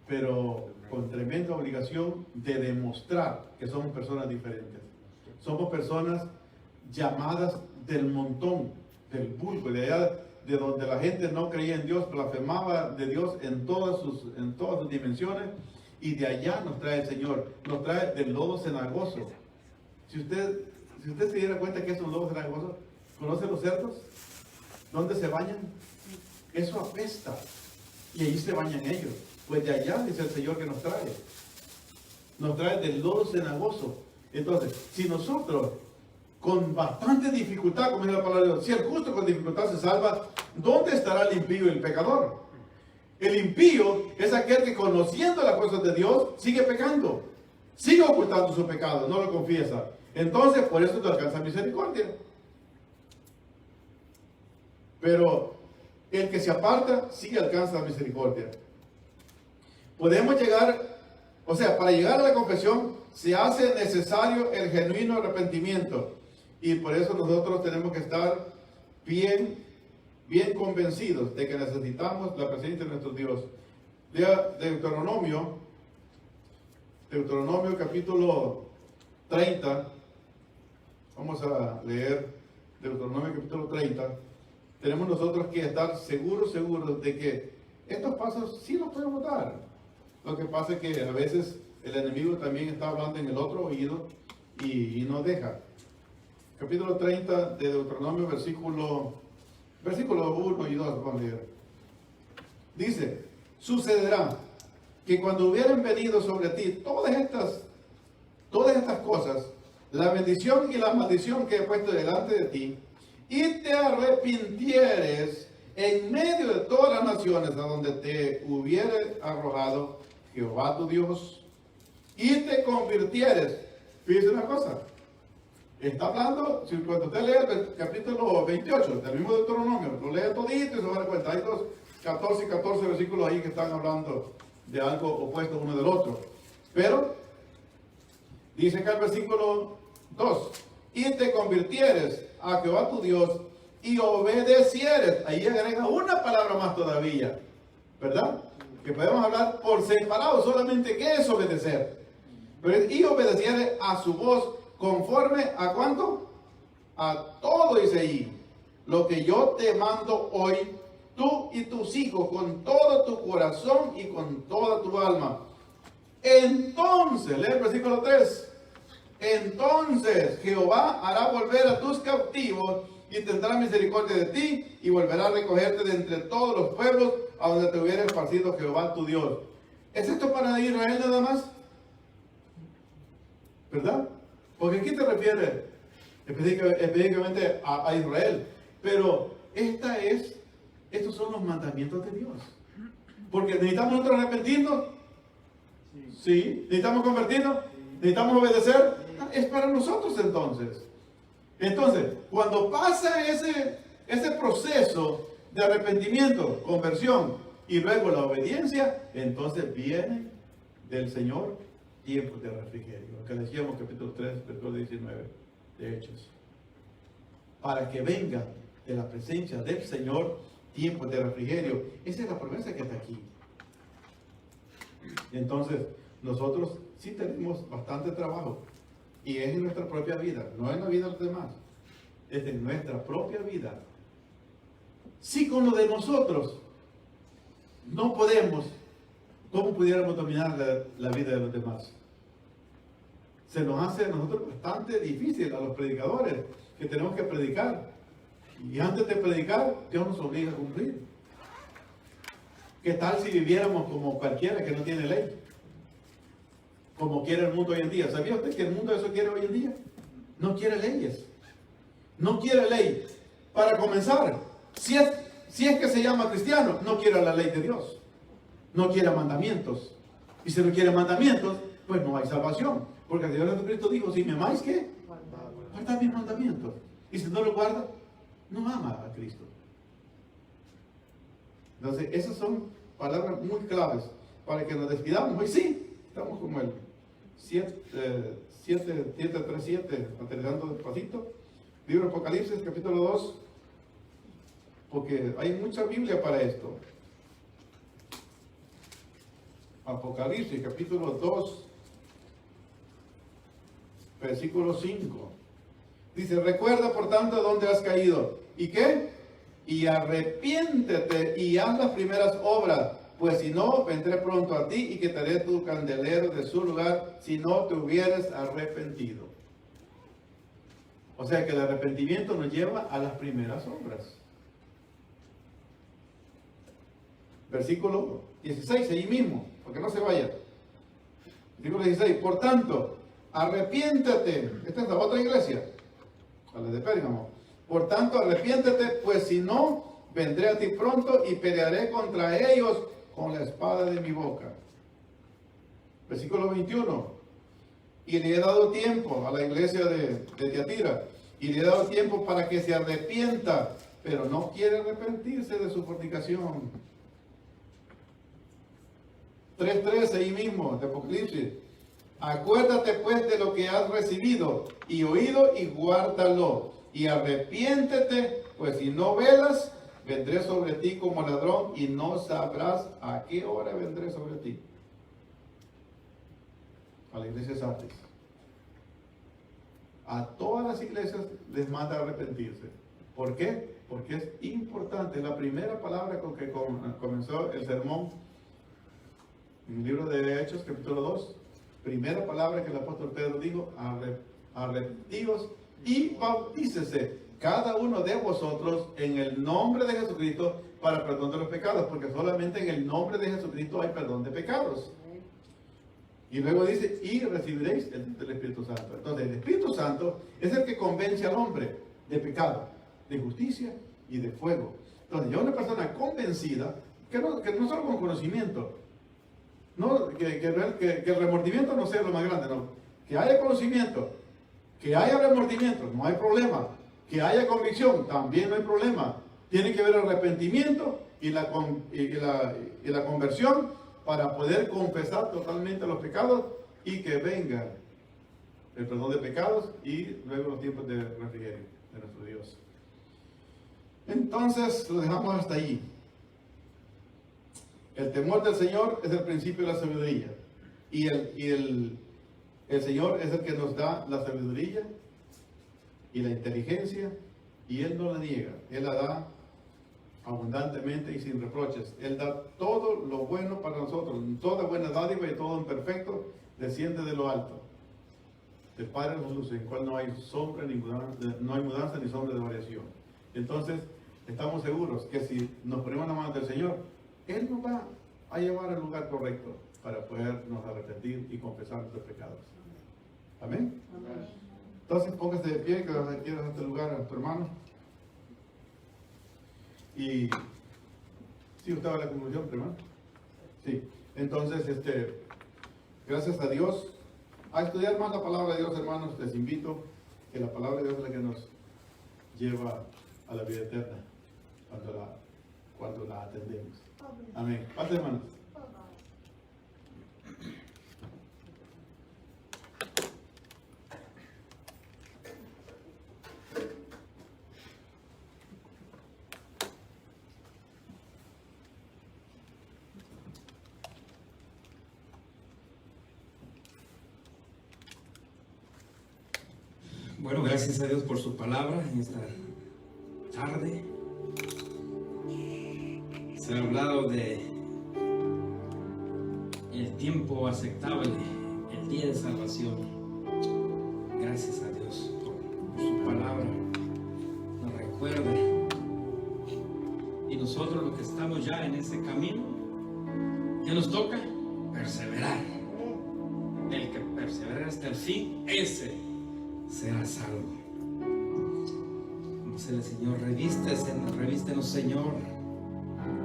pero con tremenda obligación de demostrar que somos personas diferentes. Somos personas llamadas del montón, del vulgo, de allá de donde la gente no creía en Dios, blasfemaba de Dios en todas sus dimensiones, y de allá nos trae el Señor, nos trae del lodo cenagoso. Si usted se diera cuenta que es un lodo cenagoso, ¿conoce los cerdos? ¿Dónde se bañan? Eso apesta, y allí se bañan ellos. Pues de allá dice el Señor que nos trae del lodo cenagoso. Entonces, si nosotros con bastante dificultad, como dice la palabra de Dios, si el justo con dificultad se salva, ¿dónde estará el impío y el pecador? El impío es aquel que, conociendo las cosas de Dios, sigue pecando, sigue ocultando su pecado, no lo confiesa. Entonces, por eso te alcanza misericordia. Pero el que se aparta, sí alcanza la misericordia. Podemos llegar, o sea, para llegar a la confesión, se hace necesario el genuino arrepentimiento. Y por eso nosotros tenemos que estar bien convencidos de que necesitamos la presencia de nuestro Dios. Lea Deuteronomio capítulo 30. Vamos a leer Deuteronomio capítulo 30. Tenemos nosotros que estar seguros de que estos pasos sí los podemos dar. Lo que pasa es que a veces el enemigo también está hablando en el otro oído y no deja. Capítulo 30 de Deuteronomio, versículo 1 y 2, vamos a leer. Dice: sucederá que cuando hubieran venido sobre ti todas estas cosas, la bendición y la maldición que he puesto delante de ti, y te arrepintieres en medio de todas las naciones a donde te hubiere arrojado Jehová tu Dios, y te convirtieres. Fíjese una cosa, está hablando, cuando usted lee el capítulo 28 del mismo Deuteronomio, lo lee todito y se va a dar cuenta, hay 14 versículos ahí que están hablando de algo opuesto uno del otro. Pero dice acá el versículo 2: y te convirtieres a Jehová tu Dios y obedecieres. Ahí agrega una palabra más todavía, ¿verdad? Que podemos hablar por separado solamente qué es obedecer. Pero y obedecieres a su voz conforme a ¿cuánto? A todo, dice ahí, lo que yo te mando hoy, tú y tus hijos, con todo tu corazón y con toda tu alma. Entonces, lee el versículo 3. Entonces Jehová hará volver a tus cautivos y tendrá misericordia de ti y volverá a recogerte de entre todos los pueblos a donde te hubiera esparcido Jehová tu Dios. ¿Es esto para Israel nada más? ¿Verdad? Porque aquí te refiere específicamente a Israel. Pero estos son los mandamientos de Dios. Porque necesitamos nosotros arrepentirnos. Sí. ¿Necesitamos convertirnos? ¿Necesitamos obedecer? Es para nosotros entonces. Entonces, cuando pasa ese proceso de arrepentimiento, conversión y luego la obediencia, entonces viene del Señor tiempos de refrigerio. Lo que decíamos capítulo 3, versículo 19 de Hechos. Para que venga de la presencia del Señor tiempos de refrigerio. Esa es la promesa que está aquí. Entonces, nosotros sí tenemos bastante trabajo. Y es en nuestra propia vida, no en la vida de los demás. Es en nuestra propia vida. Si con lo de nosotros no podemos, ¿cómo pudiéramos dominar la vida de los demás? Se nos hace a nosotros bastante difícil a los predicadores, que tenemos que predicar. Y antes de predicar, Dios nos obliga a cumplir. ¿Qué tal si viviéramos como cualquiera que no tiene ley? Como quiere el mundo hoy en día. ¿Sabía usted que el mundo eso quiere hoy en día? No quiere leyes. No quiere ley. Para comenzar, si es que se llama cristiano, no quiere la ley de Dios. No quiere mandamientos. Y si no quiere mandamientos, pues no hay salvación. Porque el Señor Jesucristo dijo: si me amáis, ¿qué? guardad mis mandamientos. Y si no lo guarda, no ama a Cristo. Entonces, esas son palabras muy claves para que nos despidamos. Hoy sí, estamos como el 7:37, aterrizando despacito. Libro de Apocalipsis, capítulo 2, porque hay mucha Biblia para esto. Apocalipsis, capítulo 2, versículo 5. Dice, recuerda por tanto dónde has caído. ¿Y qué? Y arrepiéntete y haz las primeras obras, pues si no, vendré pronto a ti y quitaré tu candelero de su lugar si no te hubieras arrepentido. O sea que el arrepentimiento nos lleva a las primeras obras. Versículo 16, allí mismo, para que no se vaya. Versículo 16, por tanto, arrepiéntete. Esta es la otra iglesia, a la de Pérgamo. Por tanto, arrepiéntete, pues si no, vendré a ti pronto y pelearé contra ellos con la espada de mi boca. Versículo 21. Y le he dado tiempo a la iglesia de Tiatira, y le he dado tiempo para que se arrepienta, pero no quiere arrepentirse de su fornicación. 3:3 ahí mismo, de Apocalipsis. Acuérdate pues de lo que has recibido y oído y guárdalo. Y arrepiéntete, pues si no velas, vendré sobre ti como ladrón y no sabrás a qué hora vendré sobre ti. A la iglesia de Sardis. A todas las iglesias les manda a arrepentirse. ¿Por qué? Porque es importante. La primera palabra con que comenzó el sermón en el libro de Hechos, capítulo 2, primera palabra que el apóstol Pedro dijo, arrepentíos y bautícese cada uno de vosotros en el nombre de Jesucristo para perdón de los pecados, porque solamente en el nombre de Jesucristo hay perdón de pecados. Y luego dice, y recibiréis el Espíritu Santo. Entonces, el Espíritu Santo es el que convence al hombre de pecado, de justicia y de fuego. Entonces, ya una persona convencida, que no solo con conocimiento, no, que el remordimiento no sea lo más grande, no. Que haya conocimiento, que haya remordimiento, no hay problema. Que haya convicción, también no hay problema. Tiene que haber arrepentimiento y la conversión para poder confesar totalmente los pecados y que venga el perdón de pecados y luego los tiempos de refrigerio de nuestro Dios. Entonces lo dejamos hasta allí. El temor del Señor es el principio de la sabiduría. Y el Señor es el que nos da la sabiduría y la inteligencia, y Él no la niega. Él la da abundantemente y sin reproches. Él da todo lo bueno para nosotros. Toda buena dádiva y todo imperfecto desciende de lo alto, del Padre de los luces, en el cual no hay sombra ni mudanza, no hay mudanza ni sombra de variación. Entonces, estamos seguros que si nos ponemos en la mano del Señor, Él nos va a llevar al lugar correcto para podernos arrepentir y confesar nuestros pecados. Amén. Amén. Entonces, póngase de pie, que quieras este lugar a tu hermano. Y ¿sí usted va a la conclusión, hermano? Sí. Entonces, gracias a Dios, a estudiar más la palabra de Dios, hermanos. Les invito que la palabra de Dios es la que nos lleva a la vida eterna cuando la atendemos. Amén. Pase, hermanos. Bueno, gracias a Dios por su palabra en esta tarde. Se ha hablado de el tiempo aceptable, el día de salvación. Gracias a Dios por su palabra. Nos recuerda. Y nosotros los que estamos ya en ese camino, ¿qué nos toca? Perseverar. El que persevera hasta el fin, ese será salvo. Dice el Señor, revístenos, Señor,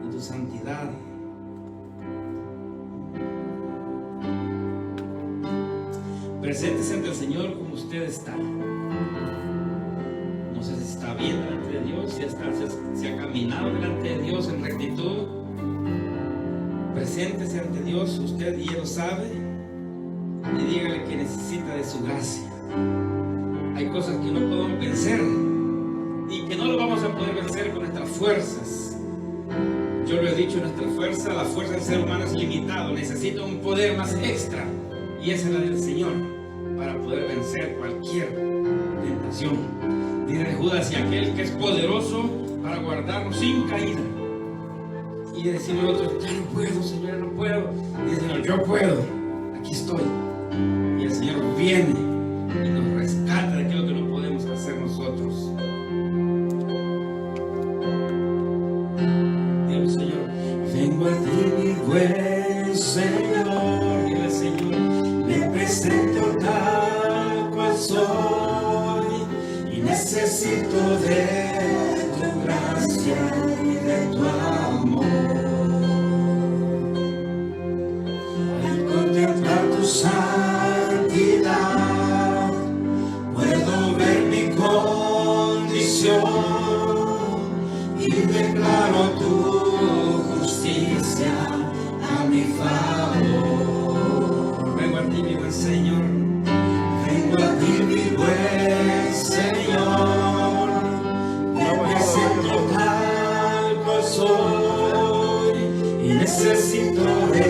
de tu santidad. Preséntese ante el Señor como usted está. No sé si está bien delante de Dios, si ha caminado delante de Dios en rectitud. Preséntese ante Dios, usted y Él lo sabe, y dígale que necesita de su gracia. Hay cosas que no podemos vencer y que no lo vamos a poder vencer con nuestras fuerzas. Yo lo he dicho, la fuerza del ser humano es limitado, necesita un poder más extra, y esa es la del Señor, para poder vencer cualquier tentación. Dice Judas, y aquel que es poderoso para guardarnos sin caída. Y decimos nosotros, ya no puedo, Señor, ya no puedo. Y el Señor, yo puedo, aquí estoy. Y el Señor viene y nos rescata de aquello que no podemos hacer nosotros. Dios, Señor, Vengo a ti, mi buen Señor. dile al Señor, Me presento tal cual soy y necesito de tu gracia y de tu amor. Al contemplar tu santidad, puedo ver mi condición y declaro tu justicia a mi favor. vengo a ti, mi buen Señor. Vengo a ti, mi buen Señor, me presento tal cual soy y necesito de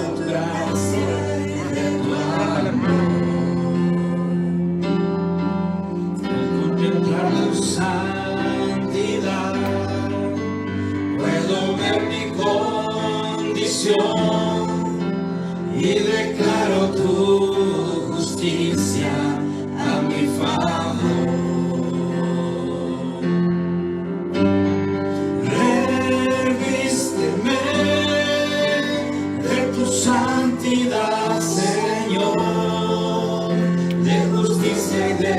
tu gracia y de tu amor. Al contemplar tu santidad, puedo ver mi condición y declaro tu justicia a mi favor. Revísteme de tu santidad, Señor, de justicia y de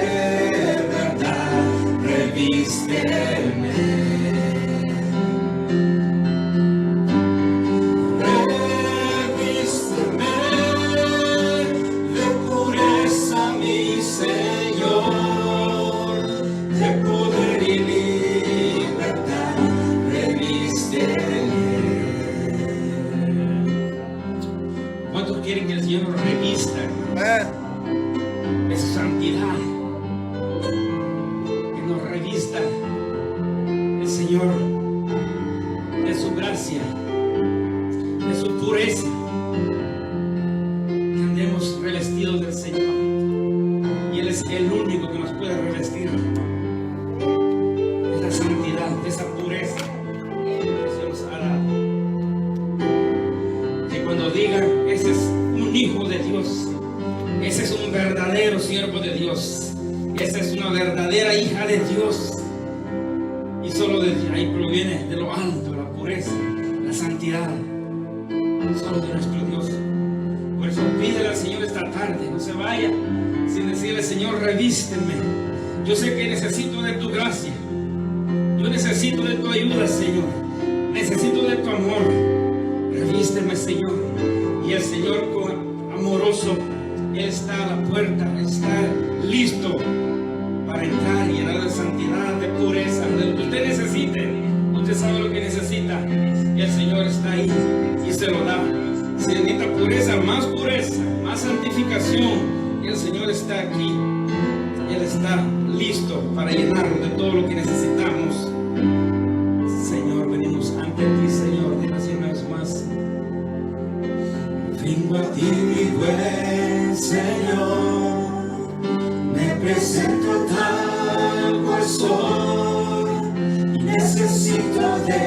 verdad. Revísteme. ¿Cuántos quieren que el Señor nos revista de su santidad? Que nos revista el Señor de su gracia, de su pureza, que andemos revestidos del Señor, y Él es el único que nos puede revestir de esa santidad, de esa pureza que se nos ha dado. Que cuando digan, ese es un hijo de Dios, ese es un verdadero siervo de Dios, esa es una verdadera hija de Dios, y solo de ahí proviene de lo alto, la pureza, la santidad, solo de nuestro Dios. Por eso pídele al Señor esta tarde, no se vaya sin decirle, Señor, revísteme. Yo sé que necesito de tu gracia, yo necesito de tu ayuda, Señor, necesito de tu amor. Revísteme, Señor. Y el Señor, amoroso, Él está a la puerta, está listo para entrar y llenar de santidad, de pureza, de lo que usted necesite. Usted sabe lo que necesita y el Señor está ahí y se lo da. Si necesita pureza, más santificación, y el Señor está aquí. Él está listo para llenarnos de todo lo que necesitamos. Señor, venimos ante ti, Señor. Dile así una vez más. Vengo a ti, mi buen Señor, me presento tal cual soy y necesito de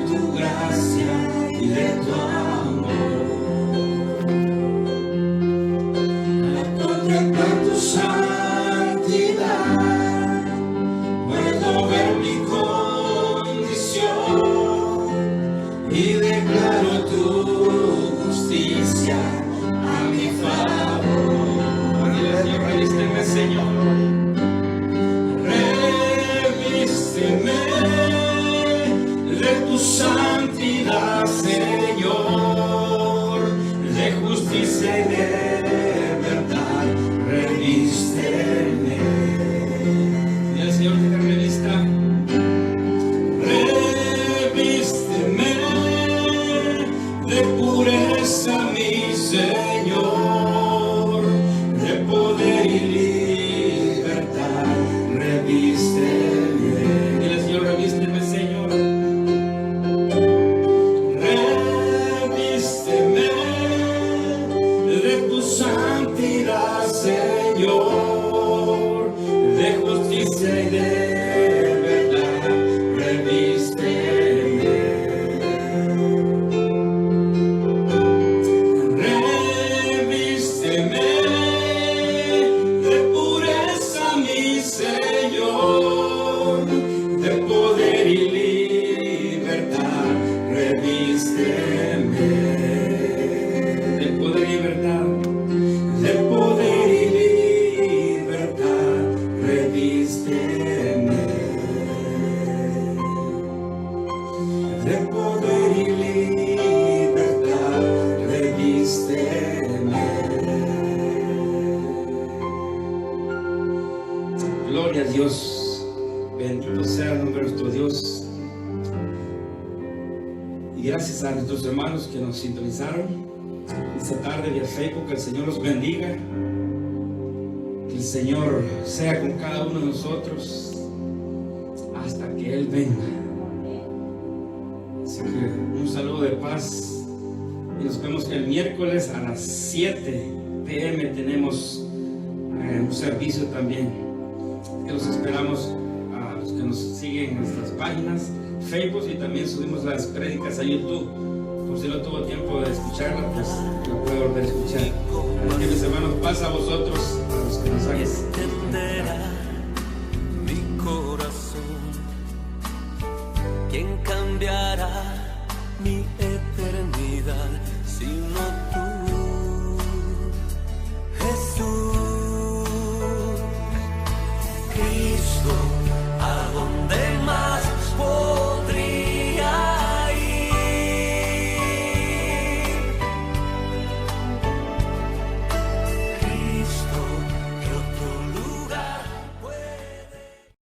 tu gracia y de tu amor. Al contemplar tu santidad, puedo ver mi condición y declaro tu justicia a mi favor. Dile, Señor, revísteme, Señor. Revísteme de tu santidad, Señor, de justicia y de verdad. Revísteme. Dile, Dios. Bendito sea el nombre de nuestro Dios. Y gracias a nuestros hermanos que nos sintonizaron esta tarde vía Facebook. Que el Señor los bendiga. Que el Señor sea con cada uno de nosotros hasta que Él venga. Así que un saludo de paz. Y nos vemos el miércoles a las 7 p.m. Tenemos un servicio también. Que los esperamos a los que nos siguen en nuestras páginas Facebook, y también subimos las prédicas a YouTube. Por si no tuvo tiempo de escucharla, pues lo puede volver a escuchar. Así que mis hermanos, paz a vosotros, a los que nos han